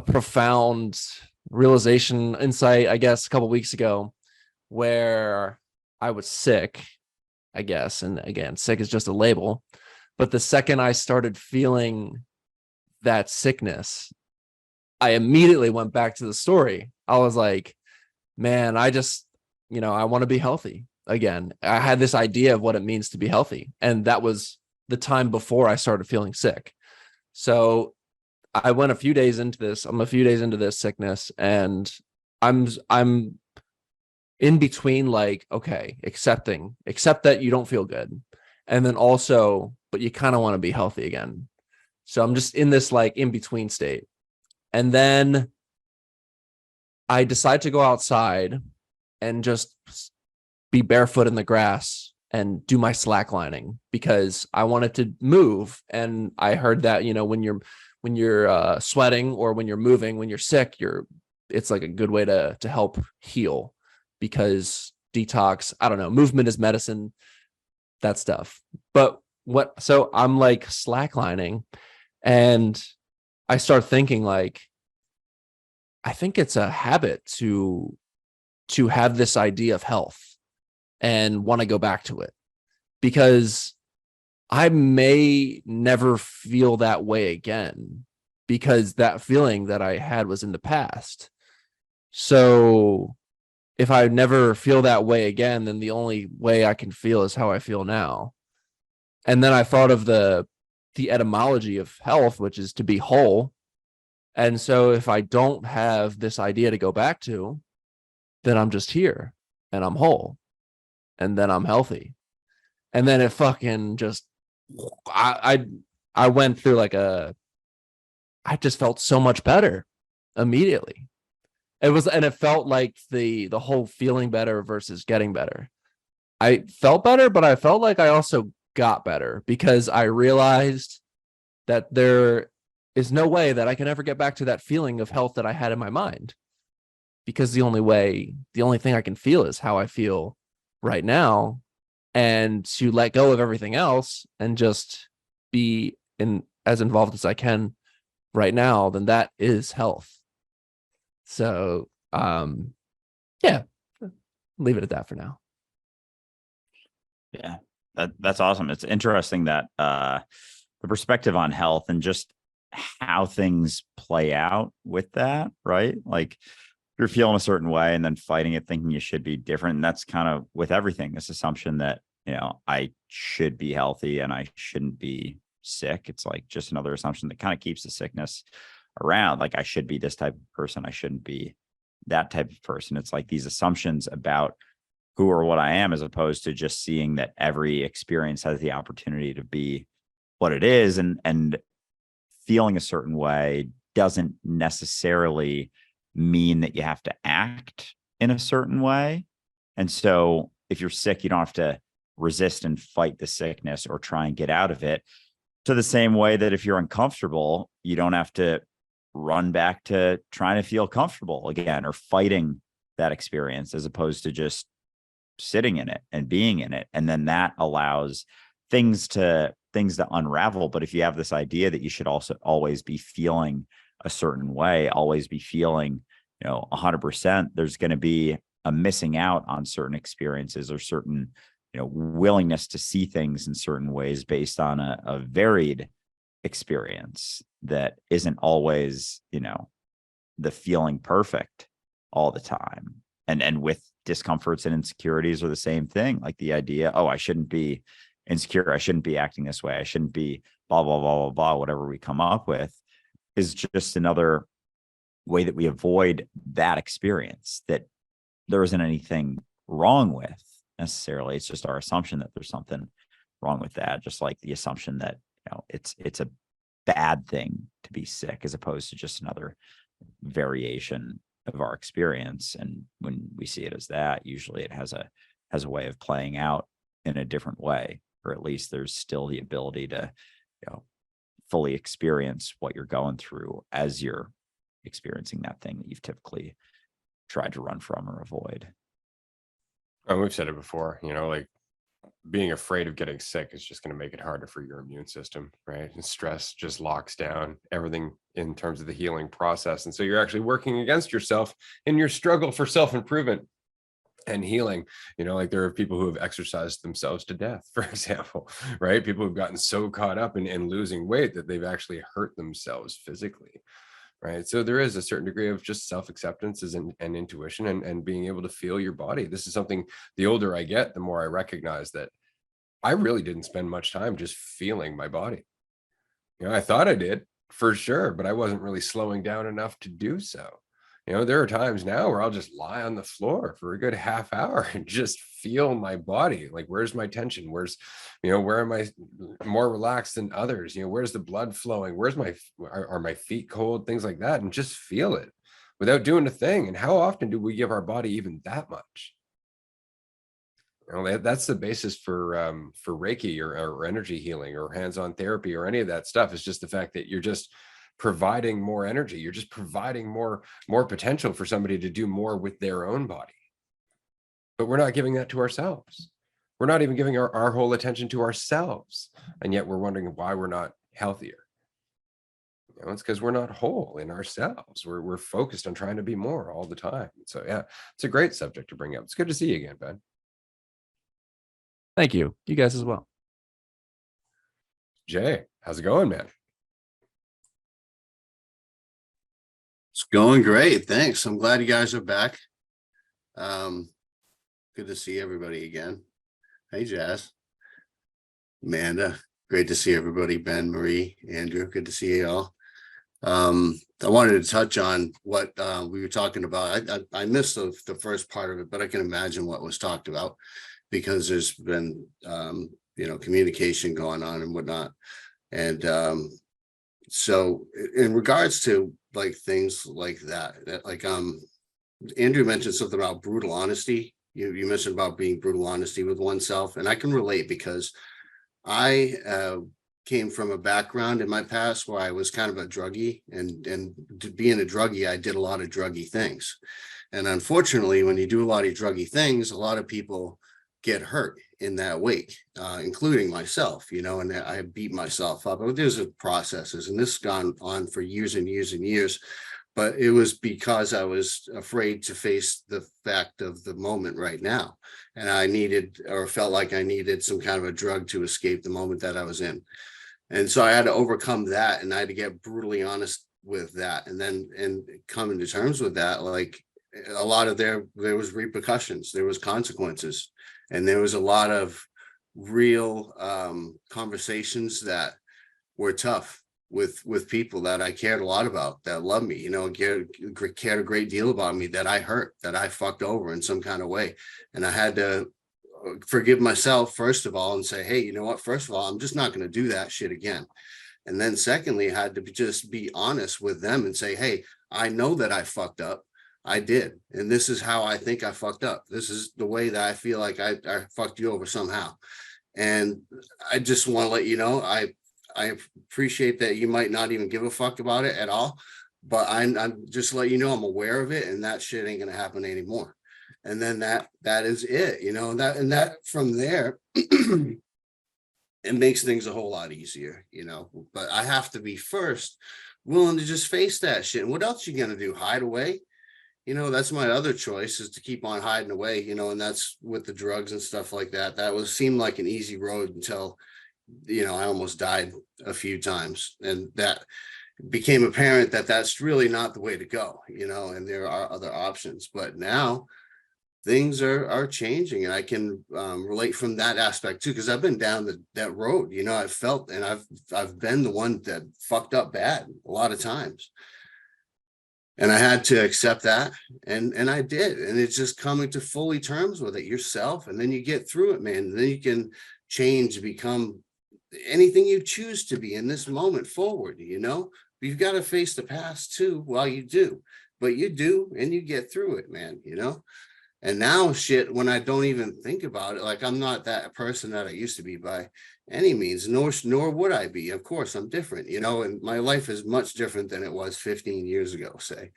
profound realization, insight, I guess, a couple weeks ago, where I was sick, I guess. And again, sick is just a label. But the second I started feeling that sickness, I immediately went back to the story. I was like, man, I want to be healthy again. I had this idea of what it means to be healthy. And that was the time before I started feeling sick. So I went a few days into this. I'm a few days into this sickness, and I'm in between, like, okay, accept that you don't feel good. And then also, but you kind of want to be healthy again. So I'm just in this like in between state. And then I decide to go outside and just be barefoot in the grass and do my slacklining, because I wanted to move. And I heard that, when you're sweating, or when you're moving, when you're sick, it's like a good way to help heal, because detox, I don't know, movement is medicine, that stuff. But so I'm like slacklining, and I start thinking like, I think it's a habit to have this idea of health and want to go back to it, because I may never feel that way again, because that feeling that I had was in the past. So if I never feel that way again, then the only way I can feel is how I feel now. And then I thought of the etymology of health, which is to be whole. And so if I don't have this idea to go back to, then I'm just here and I'm whole, and then I'm healthy. And then it fucking just, I went through I just felt so much better immediately. And it felt like the whole feeling better versus getting better. I felt better, but I felt like I also got better, because I realized that there is no way that I can ever get back to that feeling of health that I had in my mind, because the only thing I can feel is how I feel right now. And to let go of everything else and just be as involved as I can right now, then that is health. So, yeah, leave it at that for now. Yeah, that's awesome. It's interesting that the perspective on health and just how things play out with that, right? Like, you're feeling a certain way and then fighting it, thinking you should be different. And that's kind of with everything, this assumption that, I should be healthy and I shouldn't be sick. It's like just another assumption that kind of keeps the sickness around. Like, I should be this type of person, I shouldn't be that type of person. It's like these assumptions about who or what I am, as opposed to just seeing that every experience has the opportunity to be what it is, and feeling a certain way doesn't necessarily mean that you have to act in a certain way. And so if you're sick, you don't have to resist and fight the sickness or try and get out of it. To the same way that if you're uncomfortable, you don't have to run back to trying to feel comfortable again or fighting that experience, as opposed to just sitting in it and being in it. And then that allows things to unravel. But if you have this idea that you should also always be feeling a certain way, always be feeling, 100%, there's going to be a missing out on certain experiences or certain, willingness to see things in certain ways based on a varied experience that isn't always, the feeling perfect all the time. And with discomforts and insecurities are the same thing. Like the idea, oh, I shouldn't be insecure, I shouldn't be acting this way, I shouldn't be blah, blah, blah, blah, blah, whatever we come up with, is just another way that we avoid that experience that there isn't anything wrong with necessarily. It's just our assumption that there's something wrong with that. Just like the assumption that, it's a bad thing to be sick, as opposed to just another variation of our experience. And when we see it as that, usually it has a way of playing out in a different way, or at least there's still the ability to, fully experience what you're going through as you're experiencing that thing that you've typically tried to run from or avoid. And we've said it before, like being afraid of getting sick is just going to make it harder for your immune system, right? And stress just locks down everything in terms of the healing process. And so you're actually working against yourself in your struggle for self-improvement and healing. Like there are people who have exercised themselves to death, for example, right? People who've gotten so caught up in losing weight that they've actually hurt themselves physically, right? So there is a certain degree of just self-acceptance and intuition and being able to feel your body. This is something, the older I get, the more I recognize that I really didn't spend much time just feeling my body. I thought I did for sure, but I wasn't really slowing down enough to do so. There are times now where I'll just lie on the floor for a good half hour and just feel my body. Like, where's my tension? Where am I more relaxed than others? Where's the blood flowing? Are my feet cold? Things like that. And just feel it without doing a thing. And how often do we give our body even that much? That's the basis for Reiki or energy healing or hands-on therapy or any of that stuff. Is just the fact that you're just providing more energy. You're just providing more potential for somebody to do more with their own body. But we're not giving that to ourselves. We're not even giving our whole attention to ourselves. And yet we're wondering why we're not healthier. It's because we're not whole in ourselves. We're focused on trying to be more all the time. So yeah, it's a great subject to bring up. It's good to see you again, Ben. Thank you. You guys as well. Jay, how's it going, man? It's going great. Thanks. I'm glad you guys are back. Good to see everybody again. Hey, Jazz. Amanda, great to see everybody. Ben, Marie, Andrew, good to see you all. I wanted to touch on what we were talking about. I missed the first part of it, but I can imagine what was talked about because there's been, communication going on and whatnot. And so in regards to like things like that, like Andrew mentioned something about brutal honesty. You mentioned about being brutal honesty with oneself, and I can relate because I came from a background in my past where I was kind of a druggie, and being a druggie, I did a lot of druggy things. And unfortunately, when you do a lot of druggy things, a lot of people get hurt in that wake, including myself, and I beat myself up. There's processes, and this has gone on for years and years and years. But it was because I was afraid to face the fact of the moment right now. And I needed, or felt like I needed, some kind of a drug to escape the moment that I was in. And so I had to overcome that, and I had to get brutally honest with that. And then, and coming to terms with that, like a lot of there was repercussions, there was consequences, and there was a lot of real conversations that were tough. with people that I cared a lot about, that love me, you know, cared a great deal about me, that I hurt, that I fucked over in some kind of way. And I had to forgive myself, first of all, and say, hey, you know what, first of all, I'm just not going to do that shit again. And then secondly, I had to just be honest with them and say, hey, I know that I fucked up. I did. And this is how I think I fucked up. This is the way that I feel like I fucked you over somehow. And I just want to let you know, I appreciate that you might not even give a fuck about it at all, but I'm just let you know I'm aware of it, and that shit ain't gonna happen anymore. And then that is it, you know, that from there, it makes things a whole lot easier, you know. But I have to be first willing to just face that shit. And what else you gonna do? Hide away? You know, that's my other choice, is to keep on hiding away, you know, and that's with the drugs and stuff like that. That seemed like an easy road until, you know, I almost died a few times, and that became apparent that that's really not the way to go, you know, and there are other options. But now things are changing, and I can relate from that aspect too, because I've been down that road, you know. I've felt, and I've been the one that fucked up bad a lot of times. And I had to accept that, and I did. And it's just coming to fully terms with it yourself, and then you get through it, man. And then you can change, become anything you choose to be in this moment forward, you know. You've got to face the past too while you do, but you do, and you get through it, man, you know. And now shit, when I don't even think about it, like, I'm not that person that I used to be by any means, nor would I be. Of course, I'm different, you know, and my life is much different than it was 15 years ago, say.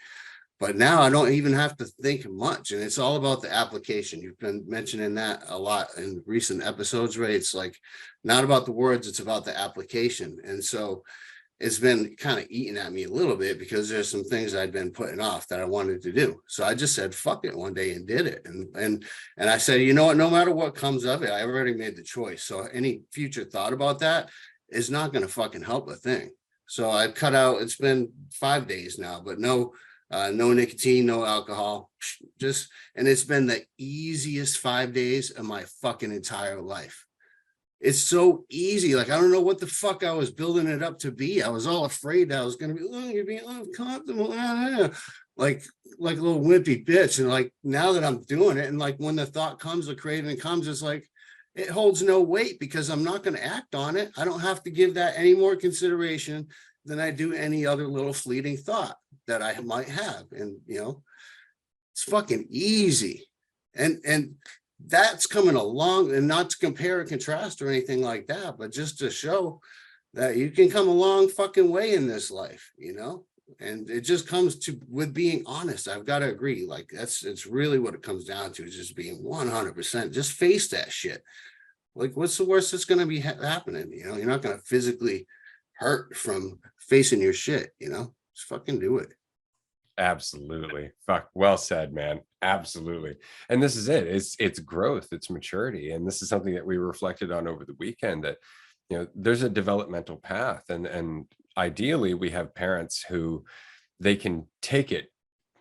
But now I don't even have to think much, and it's all about the application. You've been mentioning that a lot in recent episodes, Ray. It's like not about the words, it's about the application. And so it's been kind of eating at me a little bit, because there's some things I'd been putting off that I wanted to do. So I just said, fuck it, one day, and did it. And I said, you know what, no matter what comes of it, I already made the choice. So any future thought about that is not going to fucking help a thing. So I've cut out, it's been 5 days now, but no nicotine, no alcohol, and it's been the easiest 5 days of my fucking entire life. It's so easy. Like, I don't know what the fuck I was building it up to be. I was all afraid that I was going to be, oh, you're being uncomfortable. Like a little wimpy bitch. And like, now that I'm doing it, and like when the thought comes, the craving comes, it's like, it holds no weight, because I'm not going to act on it. I don't have to give that any more consideration than I do any other little fleeting thought that I might have. And, you know, it's fucking easy. And that's coming along, and not to compare or contrast or anything like that, but just to show that you can come a long fucking way in this life, you know. And it just comes to with being honest. I've got to agree, like, it's really what it comes down to, is just being 100%, just face that shit. Like, what's the worst that's going to be happening? You know, you're not going to physically hurt from facing your shit, you know. Just fucking do it. Absolutely. Fuck. Well said, man. Absolutely. And this is it. It's growth, it's maturity. And this is something that we reflected on over the weekend, that, you know, there's a developmental path, and ideally we have parents who they can take it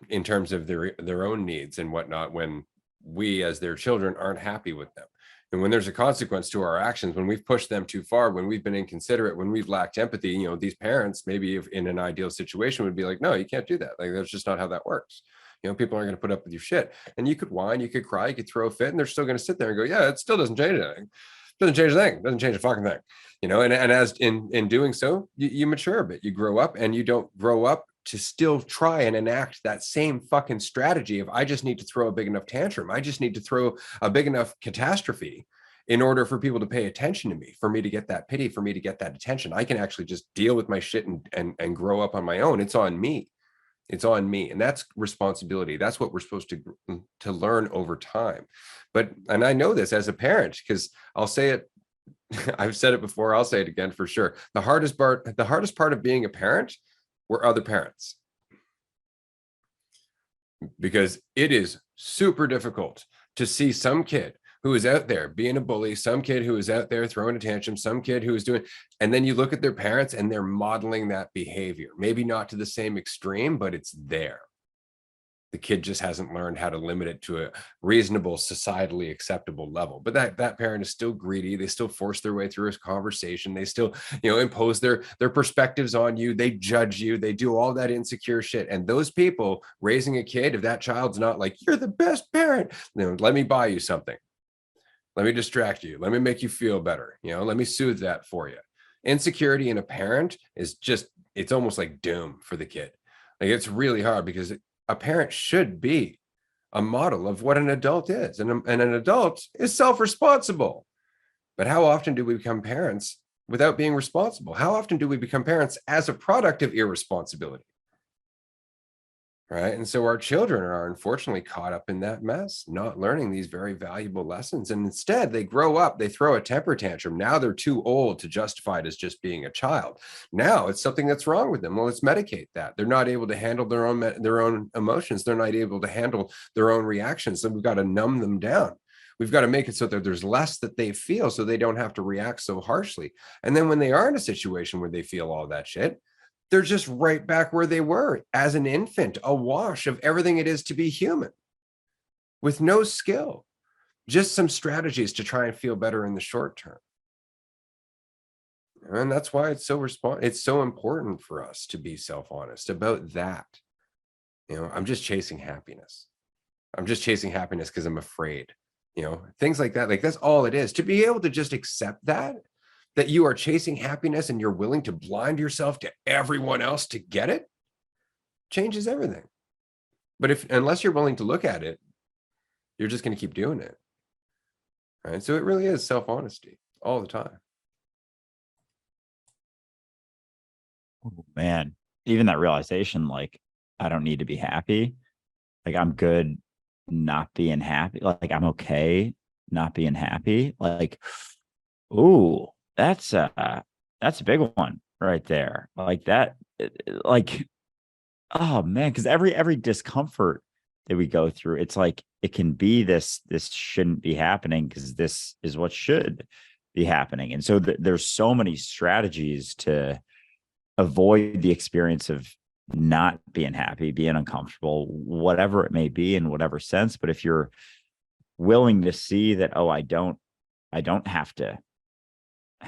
in terms of their own needs and whatnot, when we as their children aren't happy with them. And when there's a consequence to our actions, when we've pushed them too far, when we've been inconsiderate, when we've lacked empathy, you know, these parents, maybe if in an ideal situation, would be like, no, you can't do that. Like, that's just not how that works. You know, people aren't going to put up with your shit. And you could whine, you could cry, you could throw a fit, and they're still going to sit there and go, yeah, it still doesn't change anything. Doesn't change a thing. Doesn't change a fucking thing. You know, and as in doing so, you mature a bit, you grow up, and you don't grow up to still try and enact that same fucking strategy of, I just need to throw a big enough tantrum. I just need to throw a big enough catastrophe in order for people to pay attention to me, for me to get that pity, for me to get that attention. I can actually just deal with my shit and grow up on my own. It's on me. It's on me. And that's responsibility. That's what we're supposed to learn over time. And I know this as a parent, because I'll say it, I've said it before, I'll say it again for sure. The hardest part of being a parent were other parents. Because it is super difficult to see some kid who is out there being a bully, some kid who is out there throwing a tantrum, some kid who is doing, and then you look at their parents and they're modeling that behavior. Maybe not to the same extreme, but it's there. The kid just hasn't learned how to limit it to a reasonable, societally acceptable level. But that parent is still greedy. They still force their way through a conversation. They still, impose their perspectives on you. They judge you. They do all that insecure shit. And those people raising a kid, if that child's not like, you're the best parent, let me buy you something. Let me distract you. Let me make you feel better. Let me soothe that for you. Insecurity in a parent is just, it's almost like doom for the kid. Like, it's really hard because a parent should be a model of what an adult is. And an adult is self-responsible. But how often do we become parents without being responsible? How often do we become parents as a product of irresponsibility? Right. And so our children are unfortunately caught up in that mess, not learning these very valuable lessons. And instead, they grow up, they throw a temper tantrum. Now they're too old to justify it as just being a child. Now it's something that's wrong with them. Well, let's medicate that. They're not able to handle their own emotions. They're not able to handle their own reactions. So we've got to numb them down. We've got to make it so that there's less that they feel so they don't have to react so harshly. And then when they are in a situation where they feel all that shit, they're just right back where they were as an infant, awash of everything it is to be human, with no skill, just some strategies to try and feel better in the short term. And that's why it's so important for us to be self-honest about that. I'm just chasing happiness. I'm just chasing happiness because I'm afraid, things like that. Like, that's all it is. To be able to just accept that you are chasing happiness and you're willing to blind yourself to everyone else to get it, changes everything. But unless you're willing to look at it, you're just going to keep doing it. Right. So it really is self-honesty all the time. Oh, man, even that realization, like, I don't need to be happy. Like, I'm good not being happy. Like, I'm okay not being happy. Like, ooh, that's a big one right there. Like that, like, oh man, because every discomfort that we go through, it's like it can be this shouldn't be happening because this is what should be happening. And so there's so many strategies to avoid the experience of not being happy, being uncomfortable, whatever it may be in whatever sense. But if you're willing to see that, oh, I don't have to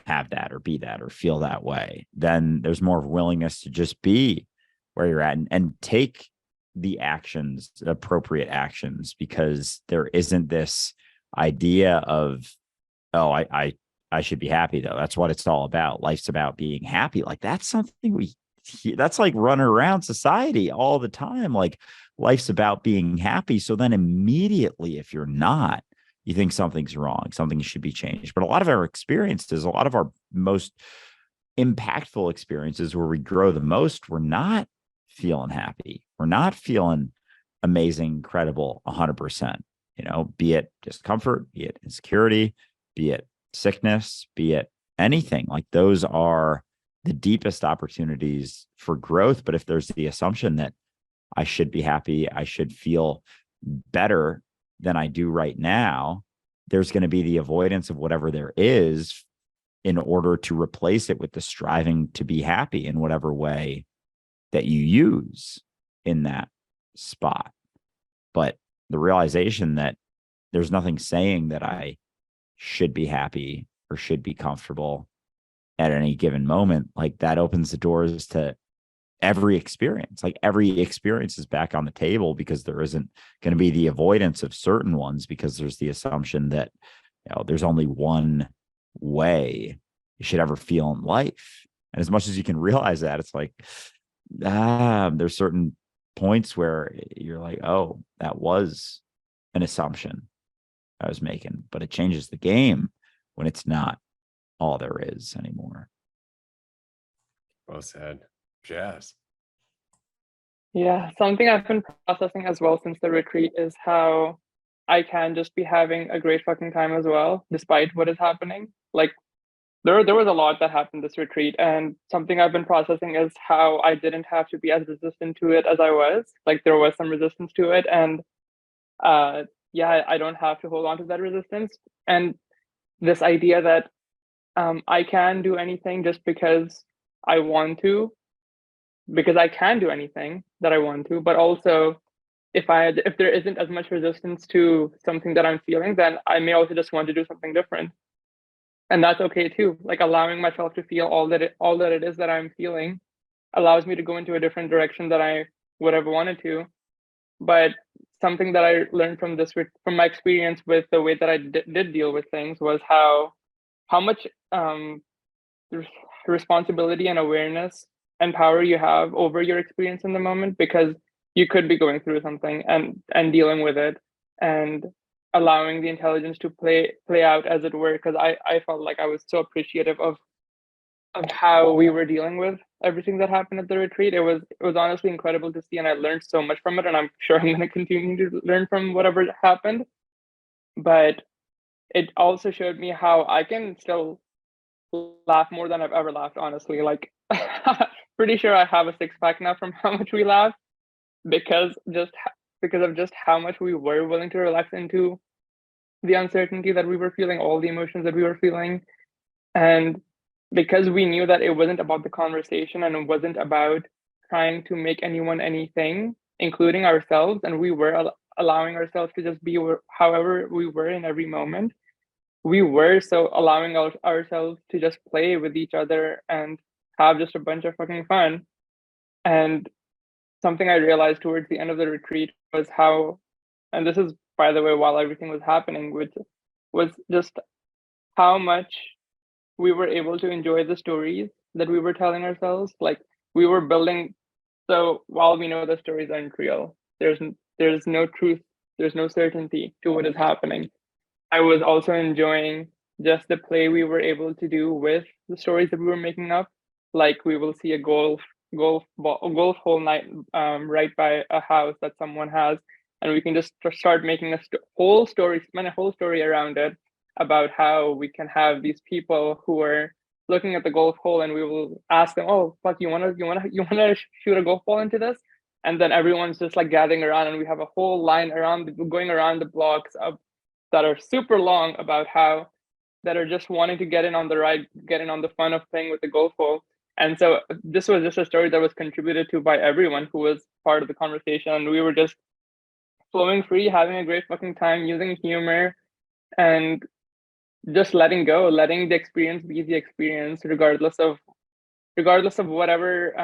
have that or be that or feel that way, then there's more willingness to just be where you're at and take the actions, appropriate actions, because there isn't this idea of, oh, I should be happy though. That's what it's all about. Life's about being happy. Like, that's something that's like running around society all the time. Like, life's about being happy. So then immediately, if you're not, you think something's wrong, something should be changed. But a lot of our experiences, a lot of our most impactful experiences where we grow the most, we're not feeling happy. We're not feeling amazing, incredible, 100%, be it discomfort, be it insecurity, be it sickness, be it anything. Like, those are the deepest opportunities for growth. But if there's the assumption that I should be happy, I should feel better than I do right now, there's going to be the avoidance of whatever there is in order to replace it with the striving to be happy in whatever way that you use in that spot. But the realization that there's nothing saying that I should be happy or should be comfortable at any given moment, like, that opens the doors to every experience. Like, every experience is back on the table because there isn't going to be the avoidance of certain ones, because there's the assumption that, there's only one way you should ever feel in life. And as much as you can realize that, it's like, there's certain points where you're like, oh, that was an assumption I was making, but it changes the game when it's not all there is anymore. Well said. Jazz. Yeah, something I've been processing as well since the retreat is how I can just be having a great fucking time as well, despite what is happening. Like, there was a lot that happened this retreat, and something I've been processing is how I didn't have to be as resistant to it as I was. Like, there was some resistance to it, and yeah, I don't have to hold on to that resistance. And this idea that I can do anything just because I want to, because I can do anything that I want to, but also if there isn't as much resistance to something that I'm feeling, then I may also just want to do something different. And that's okay too. Like allowing myself to feel all that it is that I'm feeling allows me to go into a different direction that I would have wanted to. But something that I learned from from my experience with the way that I did deal with things was how much responsibility and awareness and power you have over your experience in the moment, because you could be going through something and dealing with it and allowing the intelligence to play out as it were. Because I felt like I was so appreciative of how we were dealing with everything that happened at the retreat. It was honestly incredible to see, and I learned so much from it, and I'm sure I'm going to continue to learn from whatever happened. But it also showed me how I can still laugh more than I've ever laughed, honestly. Like, pretty sure I have a six-pack now from how much we laughed, because of just how much we were willing to relax into the uncertainty that we were feeling, all the emotions that we were feeling. And because we knew that it wasn't about the conversation and it wasn't about trying to make anyone anything, including ourselves, and we were allowing ourselves to just be however we were in every moment, we were so allowing ourselves to just play with each other and have just a bunch of fucking fun. And something I realized towards the end of the retreat was how, and this is, by the way, while everything was happening, which was just how much we were able to enjoy the stories that we were telling ourselves. Like, we were building. So while we know the stories aren't real, there's no truth, there's no certainty to what is happening. I was also enjoying just the play we were able to do with the stories that we were making up. Like, we will see a golf hole night right by a house that someone has, and we can just start making spin a whole story around it, about how we can have these people who are looking at the golf hole, and we will ask them, "Oh, fuck, you wanna shoot a golf ball into this?" And then everyone's just like gathering around, and we have a whole line going around the blocks of that are super long, about how that are just wanting to get in on the ride, get in on the fun of playing with the golf hole. And so this was just a story that was contributed to by everyone who was part of the conversation. And we were just flowing free, having a great fucking time, using humor, and just letting go, letting the experience be the experience, regardless of whatever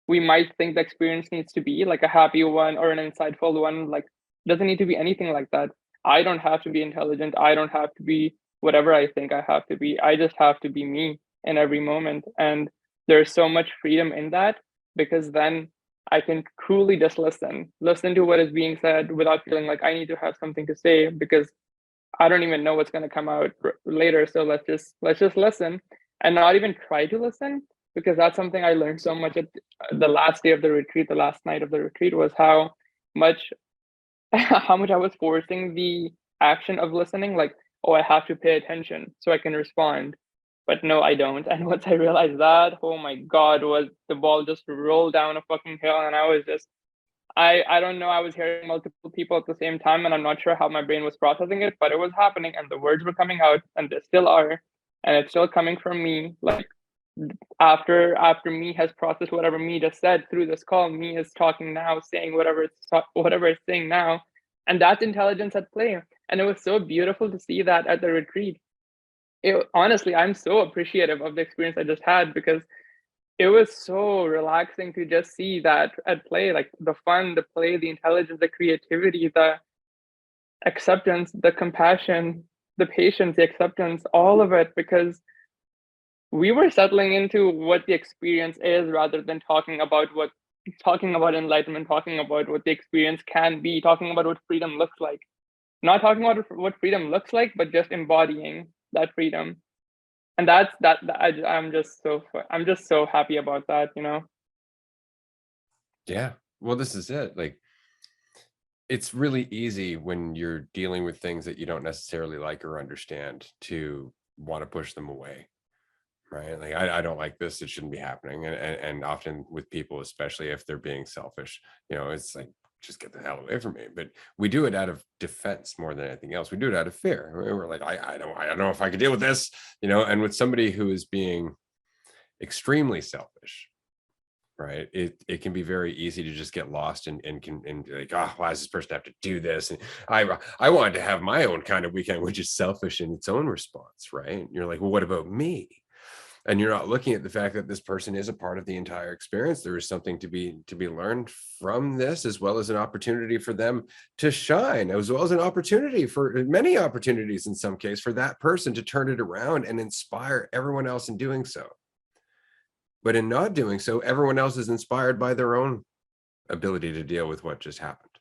we might think the experience needs to be, like a happy one or an insightful one. Like, doesn't need to be anything like that. I don't have to be intelligent. I don't have to be whatever I think I have to be. I just have to be me in every moment. And there's so much freedom in that, because then I can truly just listen to what is being said without feeling like I need to have something to say, because I don't even know what's going to come out later. So let's just listen, and not even try to listen, because that's something I learned so much at the last day of the retreat, the last night of the retreat, was how much I was forcing the action of listening. Like, oh, I have to pay attention so I can respond. But no, I don't. And once I realized that, oh my God, was the ball just rolled down a fucking hill, and I was just, I don't know, I was hearing multiple people at the same time, and I'm not sure how my brain was processing it, but it was happening, and the words were coming out, and they still are, and it's still coming from me. Like, after me has processed whatever me just said through this call, me is talking now, saying whatever it's saying now, and that's intelligence at play. And it was so beautiful to see that at the retreat. Honestly, I'm so appreciative of the experience I just had, because it was so relaxing to just see that at play, like the fun, the play, the intelligence, the creativity, the acceptance, the compassion, the patience, the acceptance, all of it, because we were settling into what the experience is, rather than talking about enlightenment, talking about what the experience can be, talking about what freedom looks like. Not talking about what freedom looks like, but just embodying that freedom. And I'm just so happy about that, you know. Yeah, well, this is it. Like, it's really easy when you're dealing with things that you don't necessarily like or understand to want to push them away, right? Like, I don't like this, it shouldn't be happening. And often with people, especially if they're being selfish, it's like, just get the hell away from me. But we do it out of defense more than anything else. We do it out of fear. We're like, I don't know if I could deal with this, and with somebody who is being extremely selfish, right? It can be very easy to just get lost and like, oh, why does this person have to do this? And I wanted to have my own kind of weekend, which is selfish in its own response, right? And you're like, well, what about me? And you're not looking at the fact that this person is a part of the entire experience. There is something to be learned from this, as well as an opportunity for them to shine, as well as an opportunity, for many opportunities in some case, for that person to turn it around and inspire everyone else in doing so. But in not doing so, everyone else is inspired by their own ability to deal with what just happened,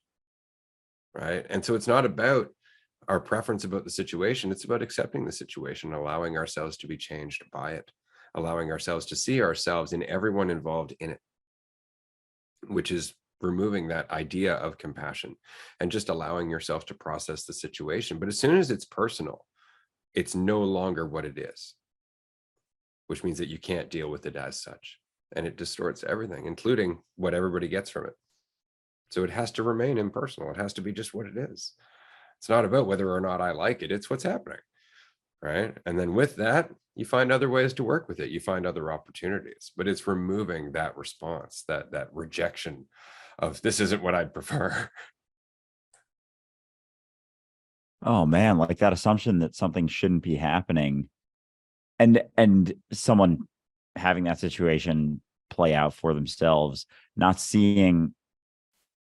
right? And so it's not about our preference about the situation. It's about accepting the situation, allowing ourselves to be changed by it, allowing ourselves to see ourselves in everyone involved in it, which is removing that idea of compassion and just allowing yourself to process the situation. But as soon as it's personal, it's no longer what it is, which means that you can't deal with it as such. And it distorts everything, including what everybody gets from it. So it has to remain impersonal. It has to be just what it is. It's not about whether or not I like it. It's what's happening, right? And then with that, you find other ways to work with it. You find other opportunities, but it's removing that response, that rejection of this isn't what I'd prefer. Oh man, like that assumption that something shouldn't be happening, and someone having that situation play out for themselves, not seeing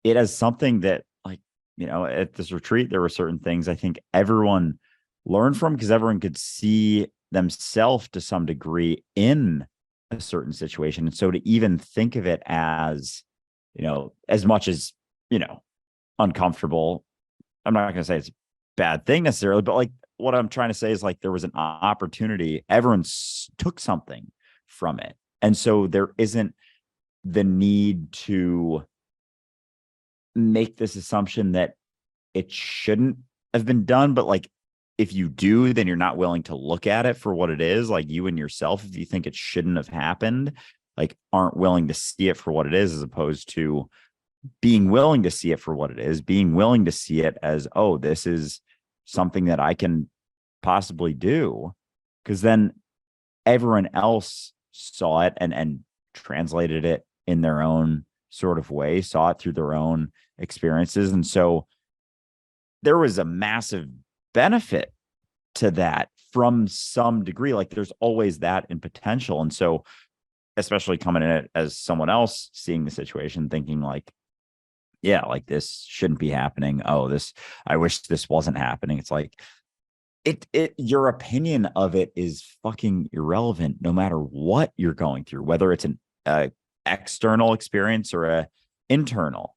it as something that, like, you know, at this retreat, there were certain things I think everyone learned from, because everyone could see themselves to some degree in a certain situation. And so to even think of it as, you know, as much as, you know, uncomfortable, I'm not going to say it's a bad thing necessarily, but like what I'm trying to say is, like, there was an opportunity, everyone took something from it. And so there isn't the need to make this assumption that it shouldn't have been done. But like, if you do, then you're not willing to look at it for what it is. Like, you and yourself, if you think it shouldn't have happened, like, aren't willing to see it for what it is, as opposed to being willing to see it for what it is, being willing to see it as, oh, this is something that I can possibly do. Because then everyone else saw it and translated it in their own sort of way, saw it through their own experiences. And so there was a massive benefit to that from some degree. Like, there's always that in potential. And so, especially coming in it as someone else seeing the situation, thinking like, yeah, like, this shouldn't be happening. Oh, this, I wish this wasn't happening. It's like, your opinion of it is fucking irrelevant, no matter what you're going through, whether it's an external experience or a internal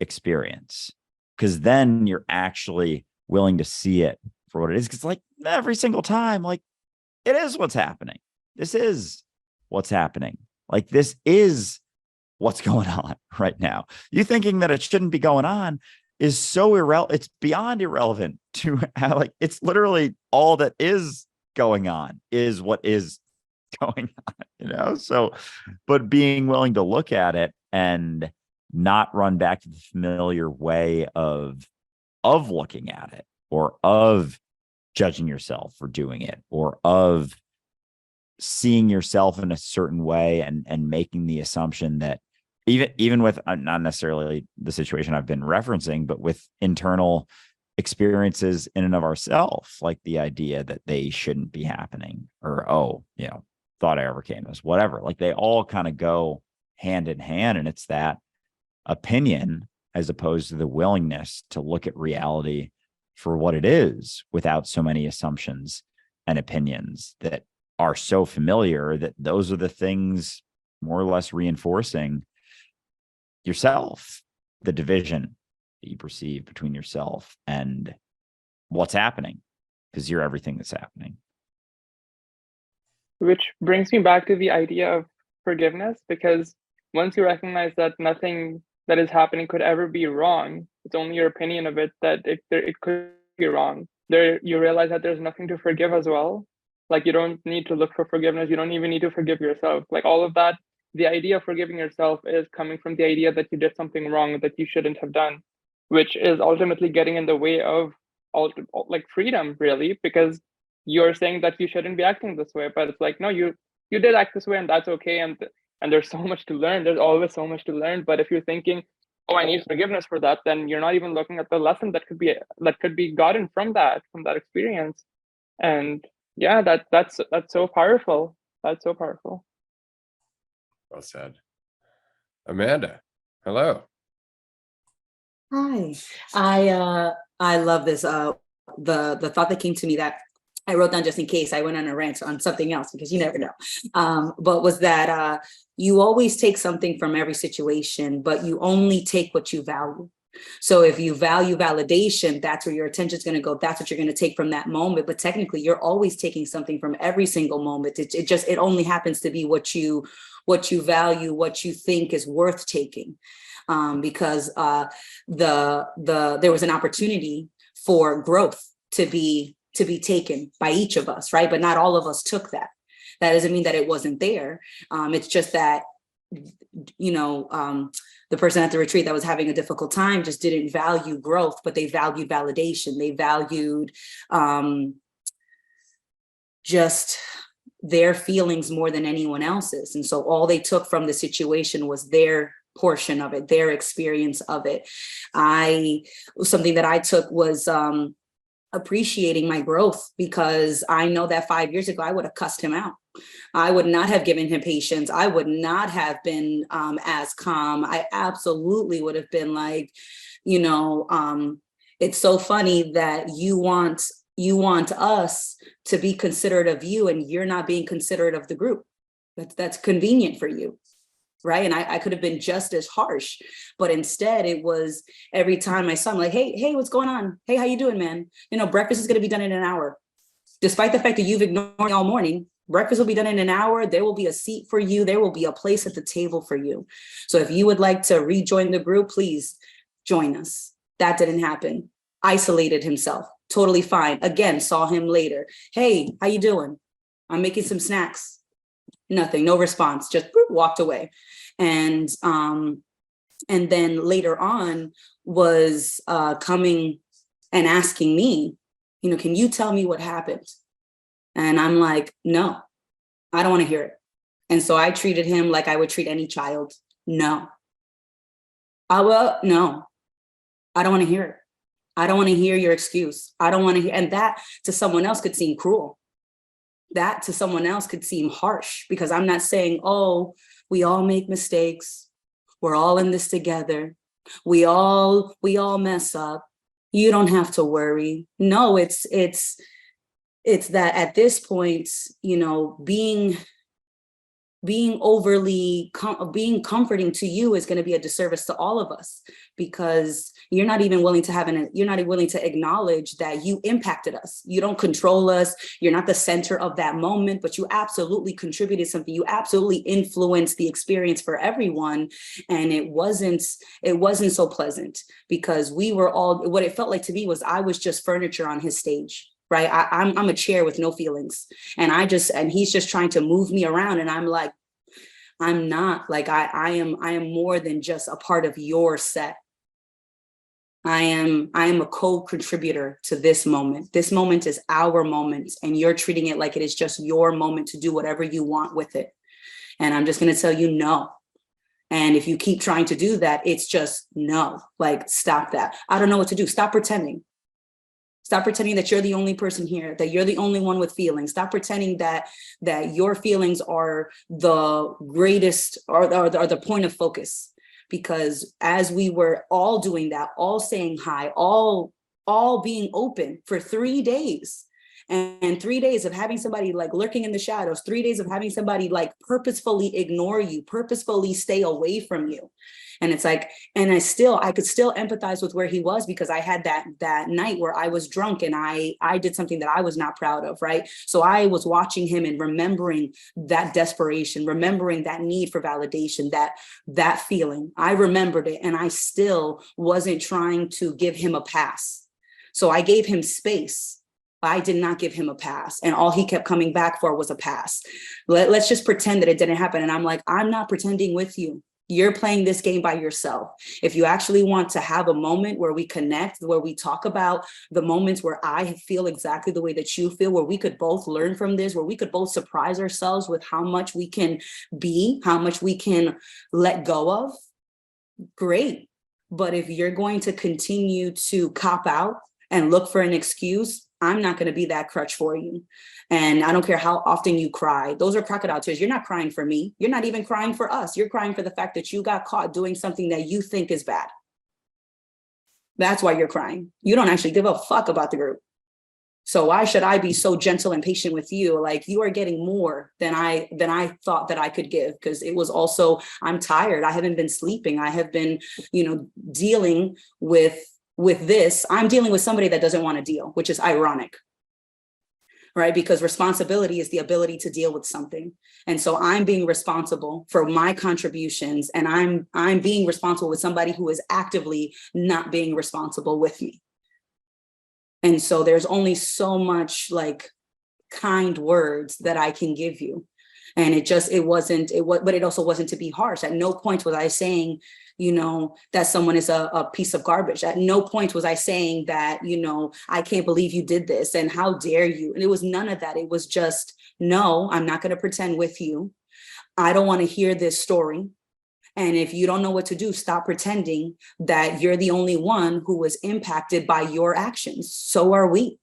experience, because then you're actually willing to see it for what it is. Because like, every single time, like, it is what's happening. This is what's happening. Like, this is what's going on right now. You thinking that it shouldn't be going on is so irrelevant. It's beyond irrelevant to how, like, it's literally all that is going on is what is going on, you know? So, but being willing to look at it and not run back to the familiar way of looking at it, or of judging yourself for doing it, or of seeing yourself in a certain way and making the assumption that even with not necessarily the situation I've been referencing, but with internal experiences in and of ourselves, like the idea that they shouldn't be happening, or, oh, you know, thought I overcame this, whatever, like, they all kind of go hand in hand. And it's that opinion, as opposed to the willingness to look at reality for what it is, without so many assumptions and opinions that are so familiar, that those are the things more or less reinforcing yourself, the division that you perceive between yourself and what's happening, because you're everything that's happening. Which brings me back to the idea of forgiveness, because once you recognize that nothing that is happening could ever be wrong, it's only your opinion of it that it could be wrong. There, you realize that there's nothing to forgive as well. Like, you don't need to look for forgiveness. You don't even need to forgive yourself. Like, all of that, the idea of forgiving yourself is coming from the idea that you did something wrong that you shouldn't have done, which is ultimately getting in the way of like freedom, really, because you're saying that you shouldn't be acting this way, but it's like, no, you did act this way, and that's okay. And and there's so much to learn. There's always so much to learn. But if you're thinking, oh, I need forgiveness for that, then you're not even looking at the lesson that could be gotten from that experience. And yeah, that's so powerful. That's so powerful. Well said. Amanda, hello. Hi. I love this. The thought that came to me that I wrote down just in case I went on a rant on something else, because you never know. But was that you always take something from every situation, but you only take what you value. So if you value validation, that's where your attention is going to go. That's what you're going to take from that moment. But technically, you're always taking something from every single moment. It only happens to be what you value, what you think is worth taking. Because there was an opportunity for growth to be taken by each of us, right? But not all of us took that. That doesn't mean that it wasn't there. It's just that, the person at the retreat that was having a difficult time just didn't value growth, but they valued validation. They valued just their feelings more than anyone else's. And so all they took from the situation was their portion of it, their experience of it. Something that I took was appreciating my growth, because I know that 5 years ago, I would have cussed him out. I would not have given him patience. I would not have been as calm. I absolutely would have been like, it's so funny that you want us to be considerate of you, and you're not being considerate of the group. That's convenient for you. Right. And I could have been just as harsh, but instead it was every time I saw him, like, hey, what's going on? Hey, how you doing, man? Breakfast is going to be done in an hour. Despite the fact that you've ignored me all morning, breakfast will be done in an hour. There will be a seat for you. There will be a place at the table for you. So if you would like to rejoin the group, please join us. That didn't happen. Isolated himself. Totally fine. Again, saw him later. Hey, how you doing? I'm making some snacks. Nothing, no response, just walked away. And then later on was coming and asking me, can you tell me what happened? And I'm like, no, I don't want to hear it. And so I treated him like I would treat any child. No. No, I don't want to hear it. I don't want to hear your excuse. I don't want to hear, and that to someone else could seem cruel. That to someone else could seem harsh, because I'm not saying, oh, we all make mistakes. We're all in this together. We all mess up. You don't have to worry. No, it's that at this point, being overly being comforting to you is going to be a disservice to all of us, because you're not even willing to acknowledge that you impacted us. You don't control us. You're not the center of that moment, but you absolutely contributed something. You absolutely influenced the experience for everyone. And it wasn't so pleasant, because we were all, what it felt like to me was I was just furniture on his stage. Right. I'm a chair with no feelings. And he's just trying to move me around. And I'm like, I'm not. Like, I am more than just a part of your set. I am a co-contributor to this moment. This moment is our moment, and you're treating it like it is just your moment to do whatever you want with it. And I'm just going to tell you no. And if you keep trying to do that, it's just no. Like, stop that. I don't know what to do. Stop pretending. Stop pretending that you're the only person here, that you're the only one with feelings. Stop pretending that your feelings are the greatest or the point of focus. Because as we were all doing that, all saying hi, all being open for 3 days, and 3 days of having somebody like lurking in the shadows, 3 days of having somebody like purposefully ignore you, purposefully stay away from you. And it's like, and I could still empathize with where he was, because I had that night where I was drunk and I did something that I was not proud of, right? So I was watching him and remembering that desperation, remembering that need for validation, that feeling. I remembered it, and I still wasn't trying to give him a pass. So I gave him space. I did not give him a pass, and all he kept coming back for was a pass. Let's just pretend that it didn't happen. And I'm like, I'm not pretending with you. You're playing this game by yourself. If you actually want to have a moment where we connect, where we talk about the moments where I feel exactly the way that you feel, where we could both learn from this, where we could both surprise ourselves with how much we can be, how much we can let go of, great. But if you're going to continue to cop out and look for an excuse, I'm not going to be that crutch for you. And I don't care how often you cry. Those are crocodile tears. You're not crying for me. You're not even crying for us. You're crying for the fact that you got caught doing something that you think is bad. That's why you're crying. You don't actually give a fuck about the group. So why should I be so gentle and patient with you? Like, you are getting more than I thought that I could give, because it was also, I'm tired. I haven't been sleeping. I have been, dealing with this. I'm dealing with somebody that doesn't want to deal, which is ironic, right? Because responsibility is the ability to deal with something. And so I'm being responsible for my contributions, and I'm being responsible with somebody who is actively not being responsible with me. And so there's only so much like kind words that I can give you. And but it also wasn't to be harsh. At no point was I saying, that someone is a piece of garbage. At no point was I saying that, I can't believe you did this and how dare you. And it was none of that. It was just, no, I'm not going to pretend with you. I don't want to hear this story. And if you don't know what to do, stop pretending that you're the only one who was impacted by your actions. So are we.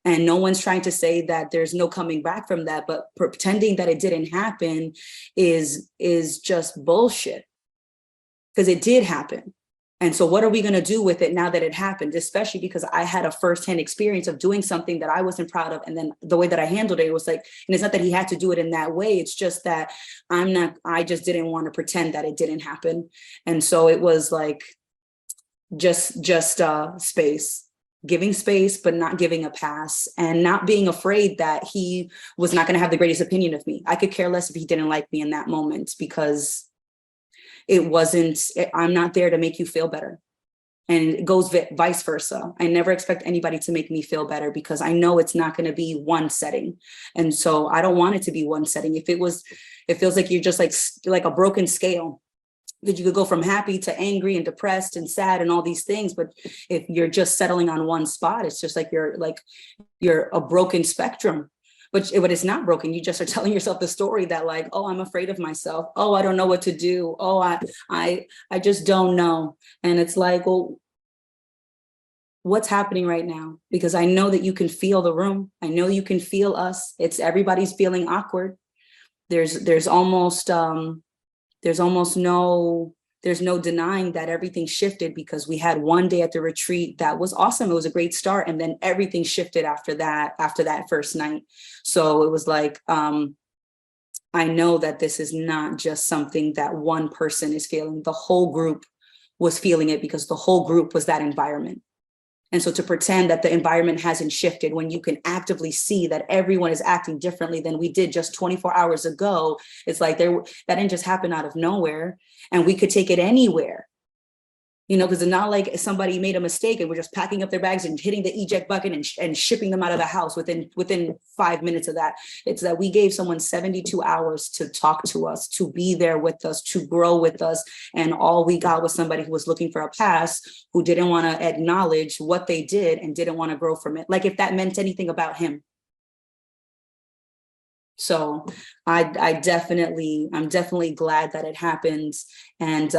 And no one's trying to say that there's no coming back from that, but pretending that it didn't happen is just bullshit, because it did happen. And so what are we going to do with it now that it happened, especially because I had a firsthand experience of doing something that I wasn't proud of. And then the way that I handled it was like, and it's not that he had to do it in that way. It's just that I just didn't want to pretend that it didn't happen. And so it was like, just space, giving space, but not giving a pass, and not being afraid that he was not going to have the greatest opinion of me. I could care less if he didn't like me in that moment, because I'm not there to make you feel better. And it goes vice versa. I never expect anybody to make me feel better, because I know it's not going to be one setting. And so I don't want it to be one setting. It feels like you're just like a broken scale, that you could go from happy to angry and depressed and sad and all these things. But if you're just settling on one spot, it's just like you're a broken spectrum. But it's not broken. You just are telling yourself the story that like, oh, I'm afraid of myself. Oh, I don't know what to do. Oh, I just don't know. And it's like, well, what's happening right now? Because I know that you can feel the room. I know you can feel us. Everybody's feeling awkward. There's no denying that everything shifted, because we had one day at the retreat that was awesome. It was a great start. And then everything shifted after that first night. So it was like, I know that this is not just something that one person is feeling. The whole group was feeling it, because the whole group was that environment. And so to pretend that the environment hasn't shifted when you can actively see that everyone is acting differently than we did just 24 hours ago, it's like that didn't just happen out of nowhere, and we could take it anywhere. Because it's not like somebody made a mistake and we're just packing up their bags and hitting the eject button and shipping them out of the house within 5 minutes of that. It's that we gave someone 72 hours to talk to us, to be there with us, to grow with us. And all we got was somebody who was looking for a pass, who didn't want to acknowledge what they did and didn't want to grow from it. Like if that meant anything about him. So I'm definitely glad that it happened. And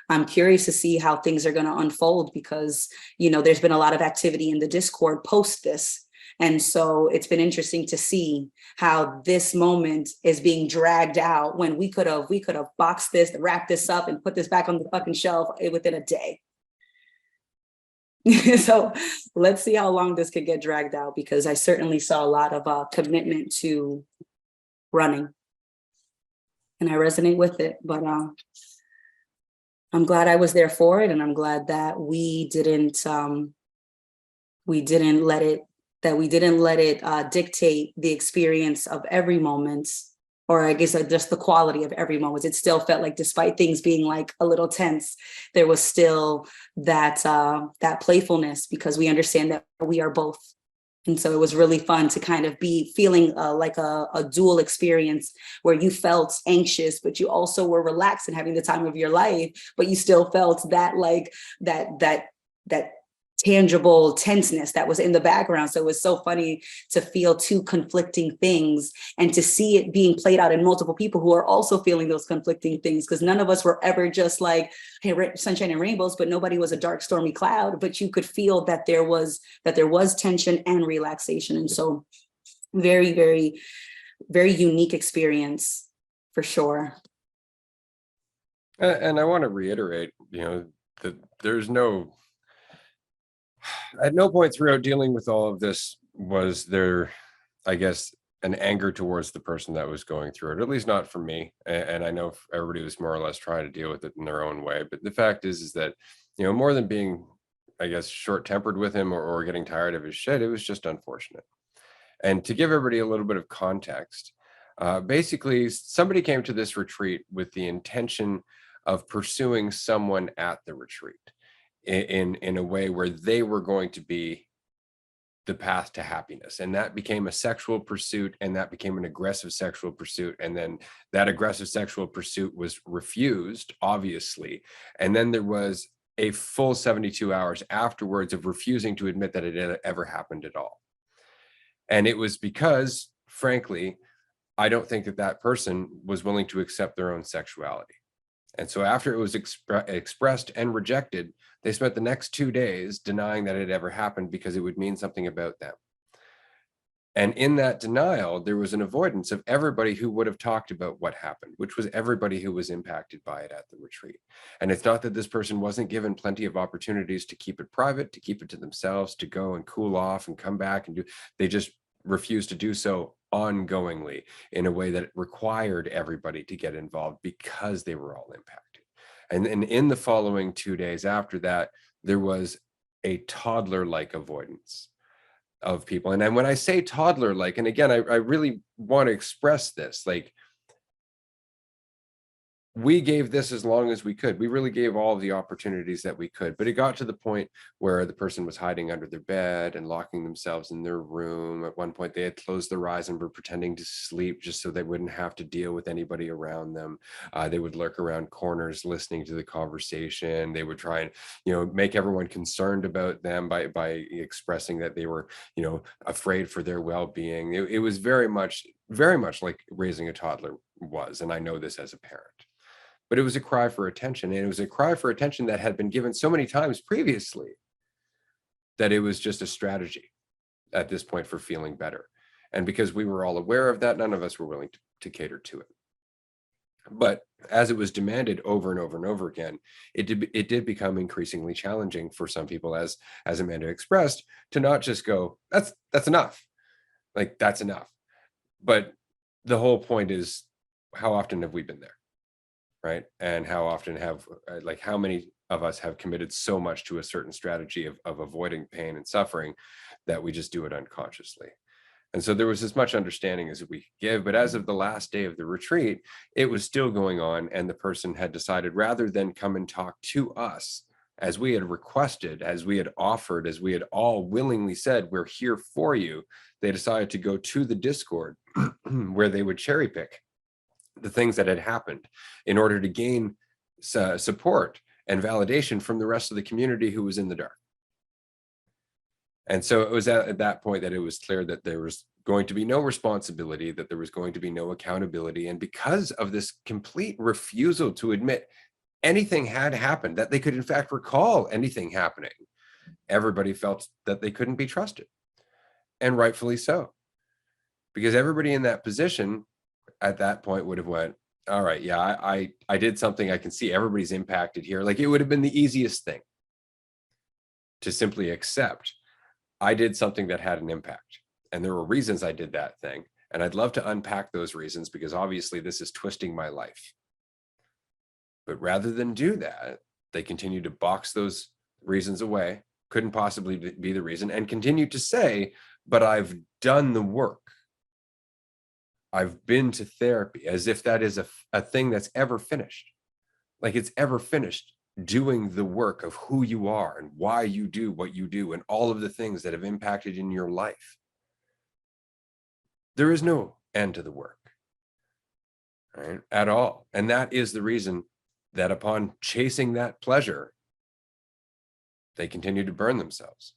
I'm curious to see how things are going to unfold, because, there's been a lot of activity in the Discord post this. And so it's been interesting to see how this moment is being dragged out, when we could have boxed this, wrapped this up and put this back on the fucking shelf within a day. So let's see how long this could get dragged out, because I certainly saw a lot of commitment to running, and I resonate with it. But I'm glad I was there for it, and I'm glad that we didn't let it dictate the experience of every moment, or I guess just the quality of every moment. It still felt like, despite things being like a little tense, there was still that playfulness, because we understand that we are both. And so it was really fun to kind of be feeling like a dual experience where you felt anxious, but you also were relaxed and having the time of your life, but you still felt that like that tangible tenseness that was in the background. So it was so funny to feel two conflicting things and to see it being played out in multiple people who are also feeling those conflicting things, because none of us were ever just like, hey, sunshine and rainbows, but nobody was a dark, stormy cloud. But you could feel that there was tension and relaxation. And so very, very, very unique experience for sure. And I want to reiterate, that there's at no point throughout dealing with all of this was there, I guess, an anger towards the person that was going through it, at least not for me. And I know everybody was more or less trying to deal with it in their own way. But the fact is that, more than being, I guess, short-tempered with him or getting tired of his shit, it was just unfortunate. And to give everybody a little bit of context, basically, somebody came to this retreat with the intention of pursuing someone at the retreat in a way where they were going to be the path to happiness. And that became a sexual pursuit, and that became an aggressive sexual pursuit. And then that aggressive sexual pursuit was refused, obviously. And then there was a full 72 hours afterwards of refusing to admit that it had ever happened at all. And it was because, frankly, I don't think that person was willing to accept their own sexuality. And so after it was expressed and rejected, they spent the next 2 days denying that it ever happened because it would mean something about them. And in that denial, there was an avoidance of everybody who would have talked about what happened, which was everybody who was impacted by it at the retreat. And it's not that this person wasn't given plenty of opportunities to keep it private, to keep it to themselves, to go and cool off and come back and do, they just refused to do so ongoingly in a way that required everybody to get involved because they were all impacted. And in the following 2 days after that, there was a toddler-like avoidance of people. And then when I say toddler-like, and again, I really want to express this, like, we gave this as long as we could. We really gave all of the opportunities that we could, but it got to the point where the person was hiding under their bed and locking themselves in their room. At one point, they had closed their eyes and were pretending to sleep just so they wouldn't have to deal with anybody around them. They would lurk around corners listening to the conversation. They would try and, make everyone concerned about them by expressing that they were, afraid for their well-being. It was very much like raising a toddler was, and I know this as a parent. But it was a cry for attention, and it was a cry for attention that had been given so many times previously that it was just a strategy at this point for feeling better. And because we were all aware of that, none of us were willing to cater to it. But as it was demanded over and over and over again, it did become increasingly challenging for some people, as Amanda expressed, to not just go, that's enough. Like, that's enough. But the whole point is, how often have we been there? Right? And how often how many of us have committed so much to a certain strategy of avoiding pain and suffering that we just do it unconsciously. And so there was as much understanding as we could give, but as of the last day of the retreat, it was still going on. And the person had decided, rather than come and talk to us, as we had requested, as we had offered, as we had all willingly said, we're here for you, they decided to go to the Discord where they would cherry pick the things that had happened in order to gain support and validation from the rest of the community who was in the dark. And so it was at that point that it was clear that there was going to be no responsibility, that there was going to be no accountability. And because of this complete refusal to admit anything had happened, that they could in fact recall anything happening, everybody felt that they couldn't be trusted. And rightfully so. Because everybody in that position at that point would have went, all right, yeah, I did something. I can see everybody's impacted here. Like, it would have been the easiest thing to simply accept, I did something that had an impact. And there were reasons I did that thing. And I'd love to unpack those reasons, because obviously this is twisting my life. But rather than do that, they continued to box those reasons away, couldn't possibly be the reason, and continued to say, but I've done the work. I've been to therapy, as if that is a thing that's ever finished. Like, it's ever finished doing the work of who you are and why you do what you do and all of the things that have impacted in your life. There is no end to the work, right? At all. And that is the reason that upon chasing that pleasure, they continue to burn themselves,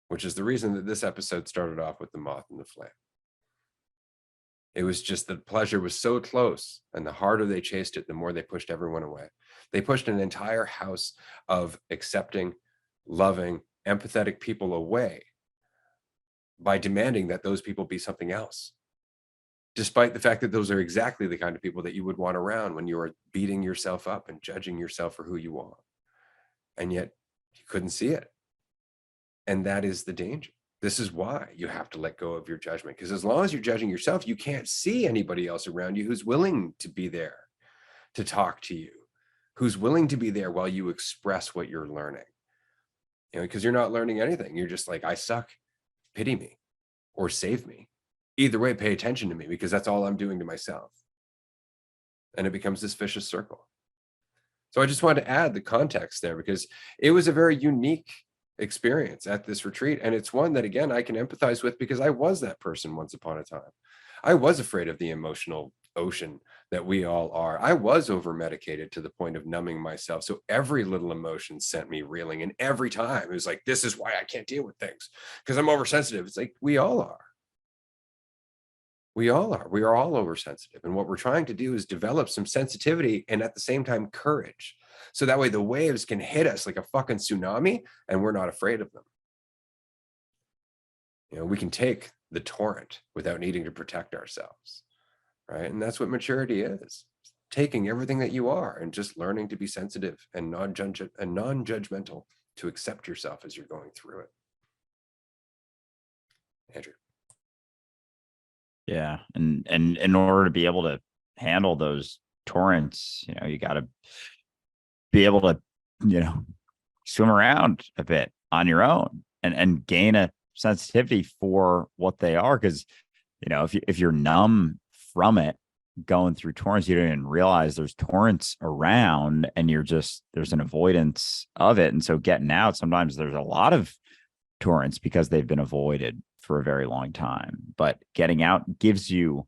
which is the reason that this episode started off with the moth and the flame. It was just that pleasure was so close, and the harder they chased it, the more they pushed everyone away. They pushed an entire house of accepting, loving, empathetic people away by demanding that those people be something else, despite the fact that those are exactly the kind of people that you would want around when you are beating yourself up and judging yourself for who you are. And yet you couldn't see it. And that is the danger. This is why you have to let go of your judgment, because as long as you're judging yourself, you can't see anybody else around you who's willing to be there to talk to you, who's willing to be there while you express what you're learning. You know, because you're not learning anything. You're just like, I suck, pity me, or save me. Either way, pay attention to me, because that's all I'm doing to myself. And it becomes this vicious circle. So I just wanted to add the context there, because it was a very unique experience at this retreat. And it's one that, again, I can empathize with, because I was that person once upon a time. I was afraid of the emotional ocean that we all are. I was over medicated to the point of numbing myself. So every little emotion sent me reeling. And every time it was like, this is why I can't deal with things, because I'm oversensitive. It's like, we all are. We all are. We are all oversensitive. And what we're trying to do is develop some sensitivity and at the same time courage. So that way the waves can hit us like a fucking tsunami and we're not afraid of them. You know, we can take the torrent without needing to protect ourselves, right? And that's what maturity is. Taking everything that you are and just learning to be sensitive and non-judgmental, to accept yourself as you're going through it. Andrew. Yeah. And in order to be able to handle those torrents, you know, you got to be able to, you know, swim around a bit on your own and gain a sensitivity for what they are. Because, you know, if you're numb from it, going through torrents, you don't even realize there's torrents around, and there's an avoidance of it. And so getting out, sometimes there's a lot of torrents because they've been avoided for a very long time. But getting out gives you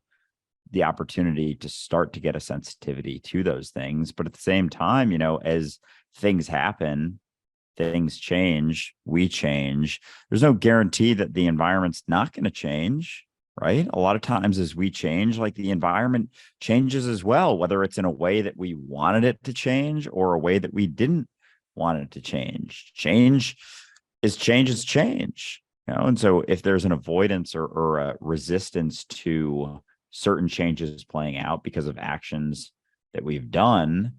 the opportunity to start to get a sensitivity to those things. But at the same time, you know, as things happen, things change, we change. There's no guarantee that the environment's not going to change, right? A lot of times as we change, like, the environment changes as well, whether it's in a way that we wanted it to change or a way that we didn't want it to change. Change is change, you know? And so if there's an avoidance or a resistance to certain changes playing out because of actions that we've done,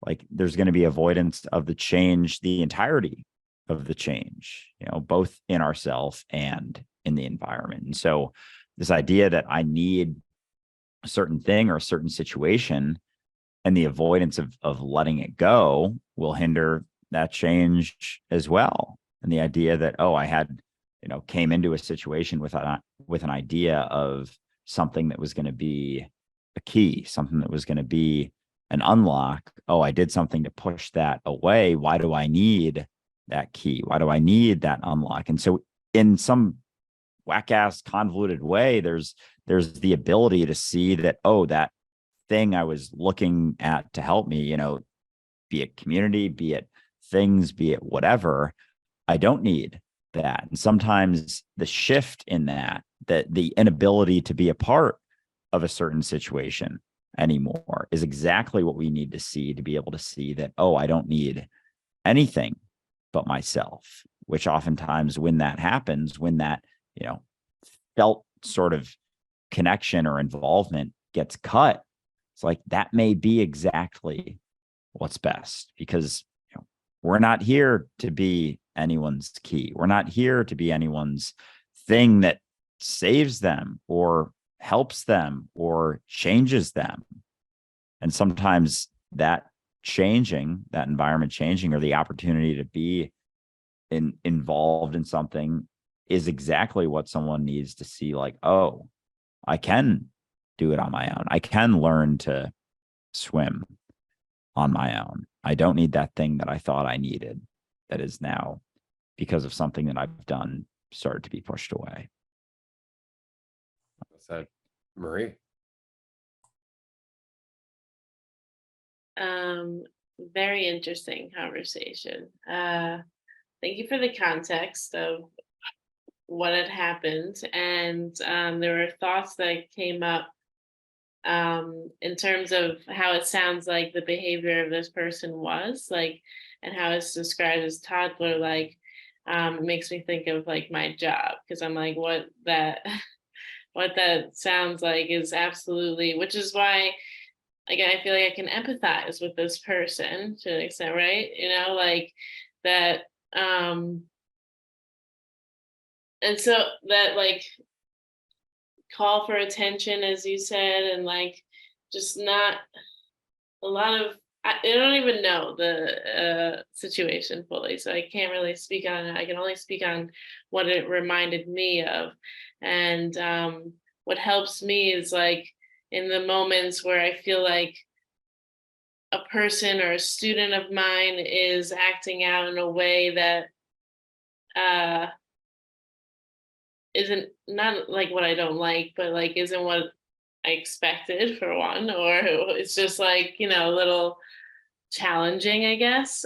like, there's going to be avoidance of the change, the entirety of the change, you know, both in ourselves and in the environment. And so this idea that I need a certain thing or a certain situation, and the avoidance of letting it go, will hinder that change as well. And the idea that, oh, I had, you know, came into a situation with an idea of something that was going to be a key, something that was going to be an unlock. Oh, I did something to push that away. Why do I need that key? Why do I need that unlock? And so in some whack-ass convoluted way, there's the ability to see that, oh, that thing I was looking at to help me, you know, be it community, be it things, be it whatever, I don't need that. And sometimes the shift in that the inability to be a part of a certain situation anymore is exactly what we need to see, to be able to see that, oh, I don't need anything but myself. Which oftentimes when that happens, when that, you know, felt sort of connection or involvement gets cut, it's like, that may be exactly what's best, because, you know, we're not here to be anyone's key. We're not here to be anyone's thing that saves them or helps them or changes them. And sometimes that changing, that environment changing, or the opportunity to be involved in something, is exactly what someone needs to see, like, oh, I can do it on my own. I can learn to swim on my own. I don't need that thing that I thought I needed that is now, because of something that I've done, started to be pushed away. What's that, Marie? Very interesting conversation. Thank you for the context of what had happened. And there were thoughts that came up in terms of how it sounds like the behavior of this person was like, and how it's described as toddler like. It makes me think of like my job, because I'm like, what that sounds like is absolutely, which is why again I feel like I can empathize with this person to an extent, right? You know, like that. And so that like call for attention, as you said, and like just not a lot of, I don't even know the situation fully, so I can't really speak on it. I can only speak on what it reminded me of. And what helps me is like in the moments where I feel like a person or a student of mine is acting out in a way that isn't, not like what I don't like, but like isn't what I expected, for one, or it's just like, you know, a little challenging, I guess.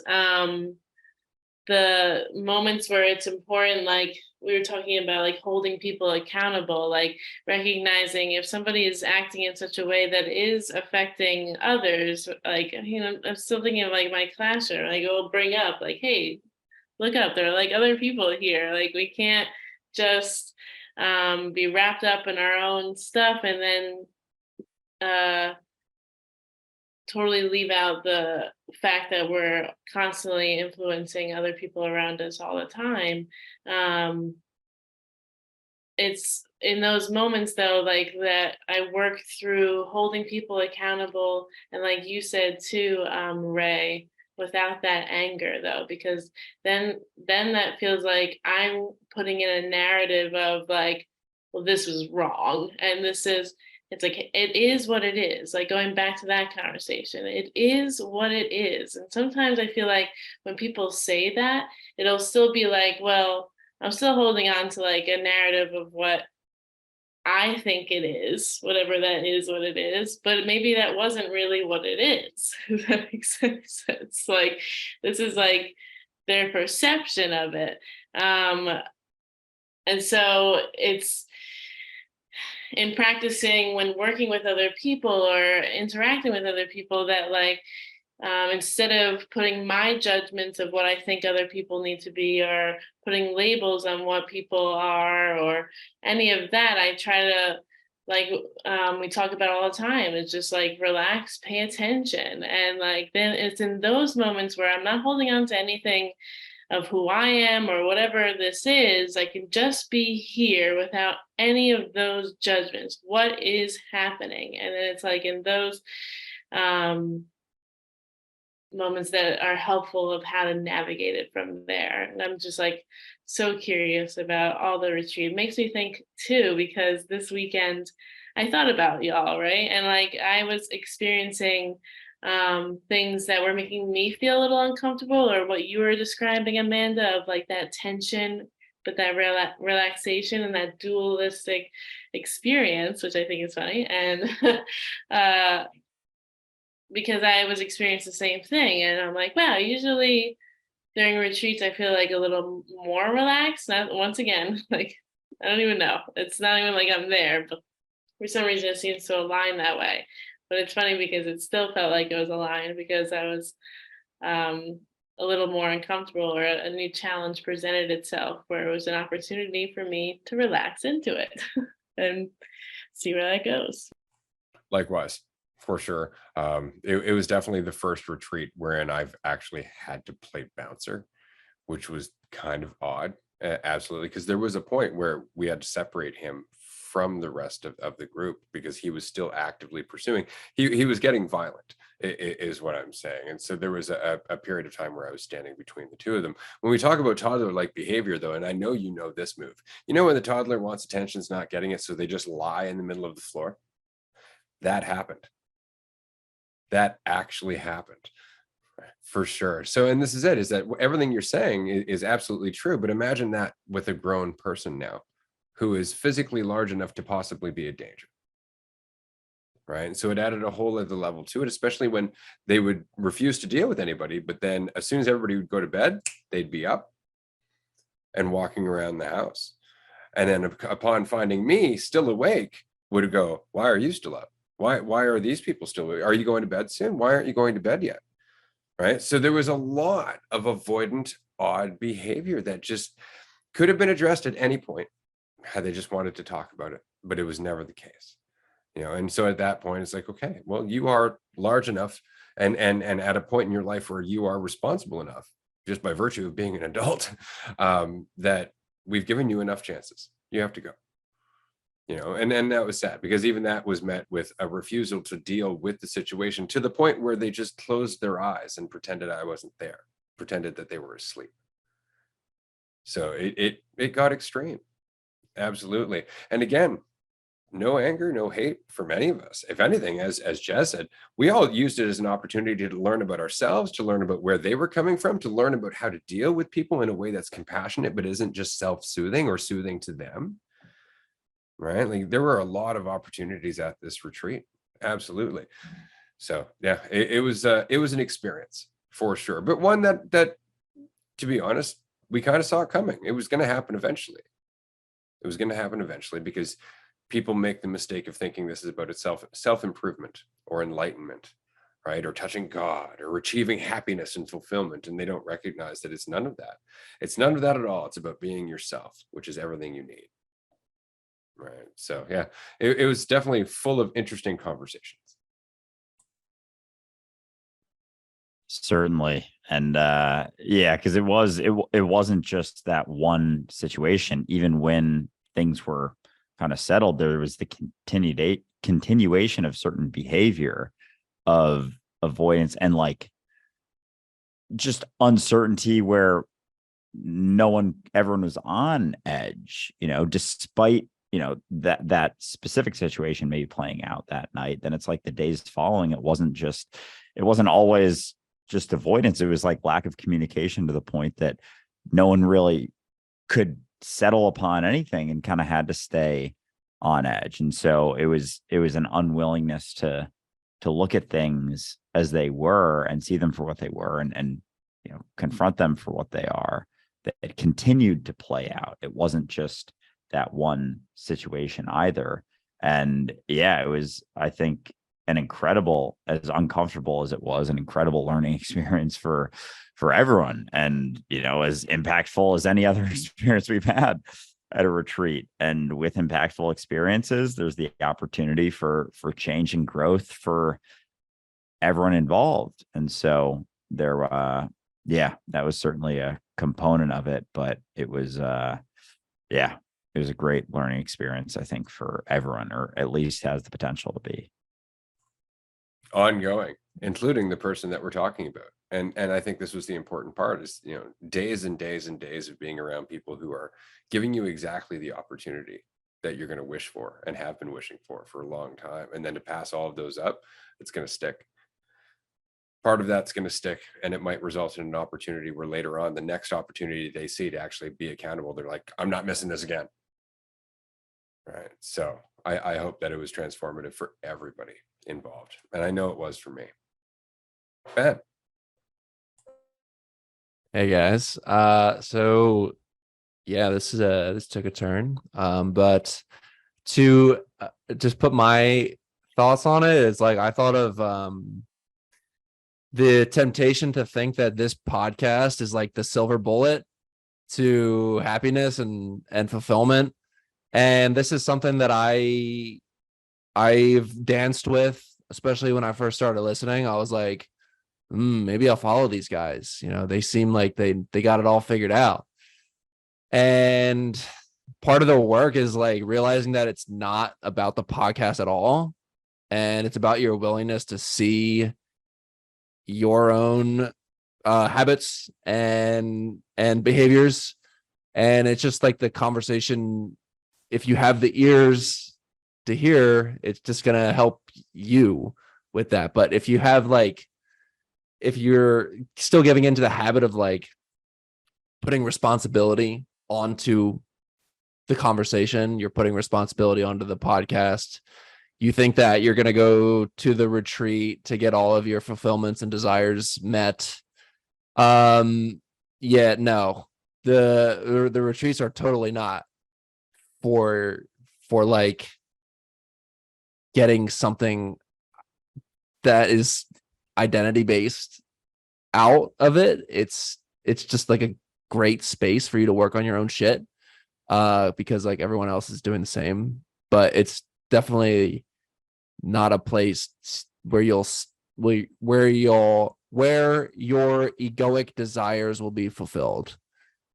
The moments where it's important, like we were talking about, like holding people accountable, like recognizing if somebody is acting in such a way that is affecting others, like, you know, I'm still thinking of like my classroom, like we'll bring up like, hey, look up, there are like other people here, like we can't just be wrapped up in our own stuff and then totally leave out the fact that we're constantly influencing other people around us all the time. It's in those moments though, like that I work through holding people accountable, and like you said too, Ray, without that anger though, because then that feels like I'm putting in a narrative of like, well, this was wrong, and this is, it's like it is what it is, like going back to that conversation, it is what it is. And sometimes I feel like when people say that, it'll still be like, well, I'm still holding on to like a narrative of what I think it is, whatever that is, what it is, but maybe that wasn't really what it is. If that makes any sense. Like this is like their perception of it. And so it's in practicing when working with other people or interacting with other people that like, instead of putting my judgments of what I think other people need to be, or putting labels on what people are, or any of that, I try to, like, we talk about all the time, it's just like relax, pay attention. And like, then it's in those moments where I'm not holding on to anything of who I am or whatever this is, I can just be here without any of those judgments. What is happening? And then it's like in those moments that are helpful of how to navigate it from there. And I'm just like so curious about all the retreat. It makes me think too, because this weekend I thought about y'all, right? And like I was experiencing things that were making me feel a little uncomfortable, or what you were describing, Amanda, of like that tension, but that relaxation and that dualistic experience, which I think is funny. And because I was experiencing the same thing, and I'm like, wow, usually during retreats I feel like a little more relaxed. Not, once again, like I don't even know, it's not even like I'm there, but for some reason it seems to align that way. But it's funny because it still felt like it was aligned, because I was a little more uncomfortable, or a new challenge presented itself where it was an opportunity for me to relax into it and see where that goes. Likewise, for sure. It was definitely the first retreat wherein I've actually had to play bouncer, which was kind of odd. Absolutely, because there was a point where we had to separate him from the rest of the group because he was still actively pursuing. He was getting violent, is what I'm saying. And so there was a period of time where I was standing between the two of them. When we talk about toddler-like behavior, though, and I know you know this move, you know when the toddler wants attention, is not getting it, so they just lie in the middle of the floor. That happened. that actually happened. For sure. So, and this is it, is that everything you're saying is absolutely true. But imagine that with a grown person now who is physically large enough to possibly be a danger. Right. And so it added a whole other level to it, especially when they would refuse to deal with anybody. But then as soon as everybody would go to bed, they'd be up and walking around the house. And then upon finding me still awake, would go, why are you still up? Why are these people still awake? Are you going to bed soon? Why aren't you going to bed yet? Right. So there was a lot of avoidant, odd behavior that just could have been addressed at any point had they just wanted to talk about it. But it was never the case. And so at that point, it's like, okay, well, you are large enough and at a point in your life where you are responsible enough, just by virtue of being an adult, that we've given you enough chances. You have to go. And that was sad, because even that was met with a refusal to deal with the situation, to the point where they just closed their eyes and pretended I wasn't there, pretended that they were asleep. So it got extreme. Absolutely. And again, no anger, no hate from any of us. If anything, as Jess said, we all used it as an opportunity to learn about ourselves, to learn about where they were coming from, to learn about how to deal with people in a way that's compassionate, but isn't just self-soothing or soothing to them. Right? Like, there were a lot of opportunities at this retreat. Absolutely. So yeah, it was an experience for sure, but one that to be honest, we kind of saw it coming. It was going to happen eventually. It was going to happen eventually, because people make the mistake of thinking this is about itself, self-improvement or enlightenment, right? Or touching God or achieving happiness and fulfillment. And they don't recognize that it's none of that. It's none of that at all. It's about being yourself, which is everything you need. Right. So yeah, it was definitely full of interesting conversations. Certainly. And yeah, because it wasn't just that one situation. Even when things were kind of settled, there was the continuation of certain behavior of avoidance and like just uncertainty, where everyone was on edge, despite that specific situation maybe playing out that night. Then it's like the days following, it wasn't always just avoidance. It was like lack of communication, to the point that no one really could settle upon anything and kind of had to stay on edge. And so it was an unwillingness to look at things as they were and see them for what they were, and confront them for what they are. That it continued to play out. It wasn't just that one situation either. And yeah, it was, I think, an incredible, as uncomfortable as it was, an incredible learning experience for everyone, and as impactful as any other experience we've had at a retreat. And with impactful experiences, there's the opportunity for change and growth for everyone involved. And so there that was certainly a component of it, but it was it was a great learning experience, I think, for everyone, or at least has the potential to be ongoing, including the person that we're talking about. And I think this was the important part, is days and days and days of being around people who are giving you exactly the opportunity that you're going to wish for and have been wishing for a long time. And then to pass all of those up, it's going to stick. Part of that's going to stick, and it might result in an opportunity where later on, the next opportunity they see to actually be accountable, they're like, I'm not missing this again. Right. So I hope that it was transformative for everybody involved. And I know it was for me. Ben. Hey guys. So yeah, this took a turn. But to just put my thoughts on it, it's like I thought of the temptation to think that this podcast is like the silver bullet to happiness and fulfillment. And this is something that I've danced with, especially when I first started listening. I was like, maybe I'll follow these guys. They seem like they got it all figured out. And part of the work is like realizing that it's not about the podcast at all. And it's about your willingness to see your own habits and behaviors. And it's just like the conversation, if you have the ears to hear, it's just going to help you with that. But if you have like, if you're still giving into the habit of like putting responsibility onto the conversation, you're putting responsibility onto the podcast, you think that you're going to go to the retreat to get all of your fulfillments and desires met. Yeah, no, the retreats are totally not for like getting something that is identity based out of it. It's just like a great space for you to work on your own shit, because like everyone else is doing the same. But it's definitely not a place where your egoic desires will be fulfilled,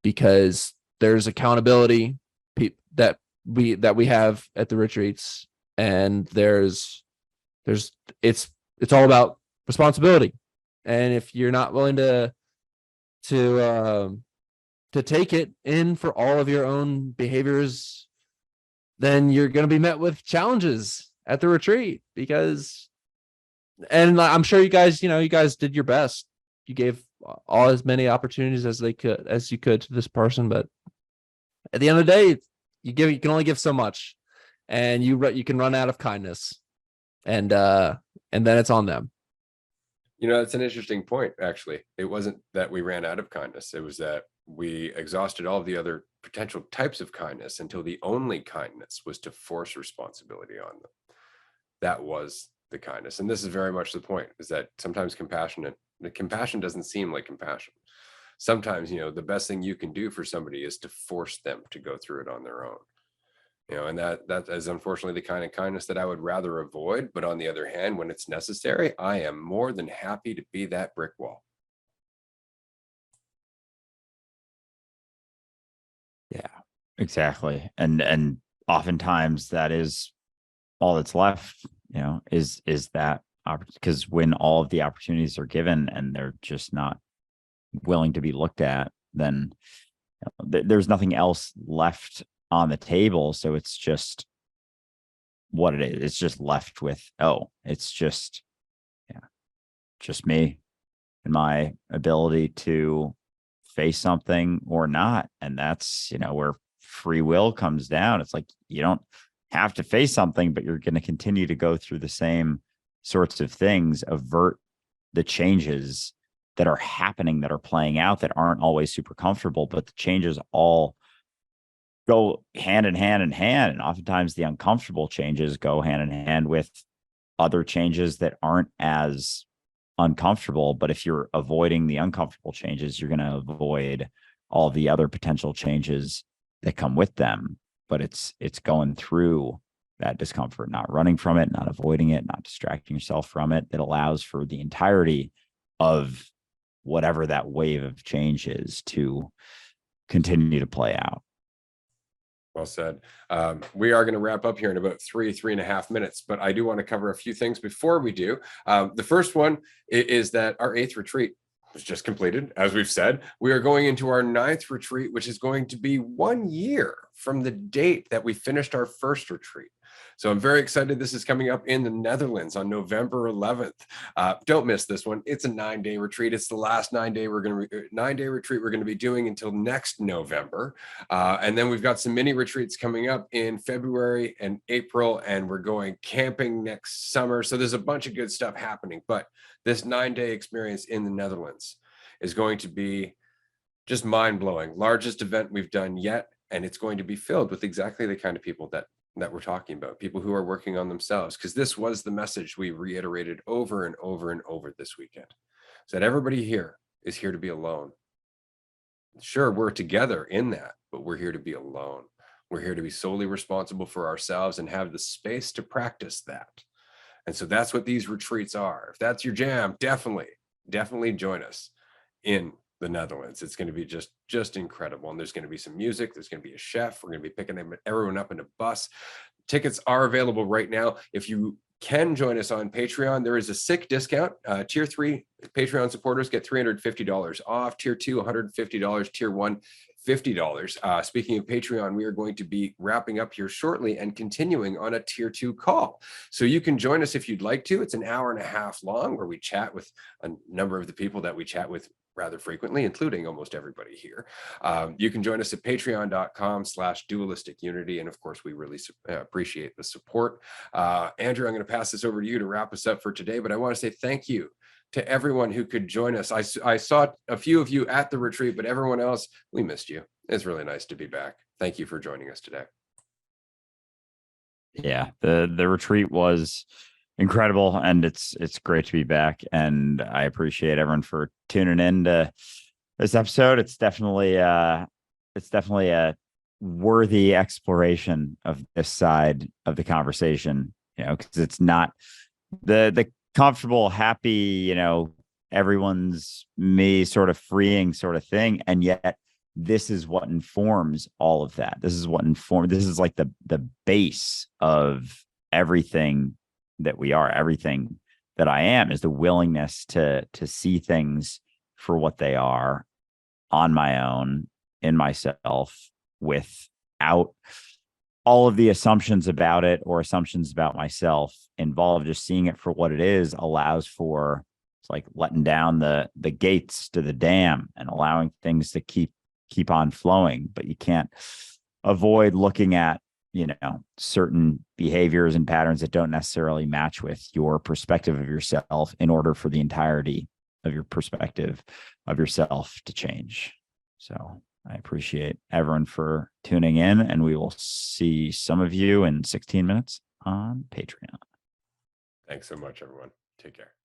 because there's accountability that we have at the retreats, and there's it's all about responsibility. And if you're not willing to take it in for all of your own behaviors, then you're going to be met with challenges at the retreat. Because, and I'm sure you guys did your best. You gave all as many opportunities as you could to this person, but at the end of the day, you can only give so much, and you can run out of kindness, and then it's on them. You know, that's an interesting point, actually. It wasn't that we ran out of kindness. It was that we exhausted all of the other potential types of kindness until the only kindness was to force responsibility on them. That was the kindness. And this is very much the point, is that sometimes compassion doesn't seem like compassion. Sometimes, the best thing you can do for somebody is to force them to go through it on their own. And that is unfortunately the kind of kindness that I would rather avoid. But on the other hand, when it's necessary, I am more than happy to be that brick wall. Yeah, exactly. And oftentimes that is all that's left, is that because when all of the opportunities are given and they're just not willing to be looked at, then there's nothing else left on the table. So it's just what it is. It's just left with, it's just me and my ability to face something or not. And that's, where free will comes down. It's like, you don't have to face something, but you're going to continue to go through the same sorts of things, avert the changes that are happening, that are playing out, that aren't always super comfortable, but the changes all go hand in hand. And oftentimes the uncomfortable changes go hand in hand with other changes that aren't as uncomfortable. But if you're avoiding the uncomfortable changes, you're going to avoid all the other potential changes that come with them. But it's going through that discomfort, not running from it, not avoiding it, not distracting yourself from it, that allows for the entirety of whatever that wave of change is to continue to play out. Well said. We are going to wrap up here in about 3.5 minutes, but I do want to cover a few things before we do. The first one is that our 8th retreat was just completed. As we've said, we are going into our 9th retreat, which is going to be 1 year from the date that we finished our first retreat. So I'm very excited. This is coming up in the Netherlands on November 11th. Don't miss this one. It's a 9-day retreat. It's the last 9-day retreat we're going to be doing until next November. And then we've got some mini retreats coming up in February and April, and we're going camping next summer. So there's a bunch of good stuff happening. But this 9-day experience in the Netherlands is going to be just mind-blowing. Largest event we've done yet. And it's going to be filled with exactly the kind of people that we're talking about, people who are working on themselves, because this was the message we reiterated over and over and over this weekend, is that everybody here is here to be alone. Sure, we're together in that, but we're here to be alone. We're here to be solely responsible for ourselves and have the space to practice that. And so that's what these retreats are. If that's your jam, definitely join us in the Netherlands. It's going to be just incredible. And there's going to be some music. There's going to be a chef. We're going to be picking everyone up in a bus. Tickets are available right now. If you can join us on Patreon, there is a sick discount. Tier 3 Patreon supporters get $350 off. Tier 2, $150. Tier 1, $50. Speaking of Patreon, we are going to be wrapping up here shortly and continuing on a tier 2 call. So you can join us if you'd like to. It's an hour and a half long, where we chat with a number of the people that we chat with rather frequently, including almost everybody here. You can join us at patreon.com/dualistic-unity. And of course, we really appreciate the support. Andrew, I'm going to pass this over to you to wrap us up for today, but I want to say thank you to everyone who could join us. I saw a few of you at the retreat, but everyone else, we missed you. It's really nice to be back. Thank you for joining us today. Yeah, the retreat was incredible, and it's great to be back. And I appreciate everyone for tuning in to this episode. It's definitely a worthy exploration of this side of the conversation, because it's not the comfortable, happy, everyone's me sort of freeing sort of thing. And yet this is what informs all of that. This is like the base of everything that we are. Everything that I am is the willingness to see things for what they are, on my own, in myself, without all of the assumptions about it or assumptions about myself involved. Just seeing it for what it is allows for, it's like letting down the gates to the dam and allowing things to keep on flowing. But you can't avoid looking at, certain behaviors and patterns that don't necessarily match with your perspective of yourself in order for the entirety of your perspective of yourself to change. So I appreciate everyone for tuning in, and we will see some of you in 16 minutes on Patreon. Thanks so much, everyone. Take care.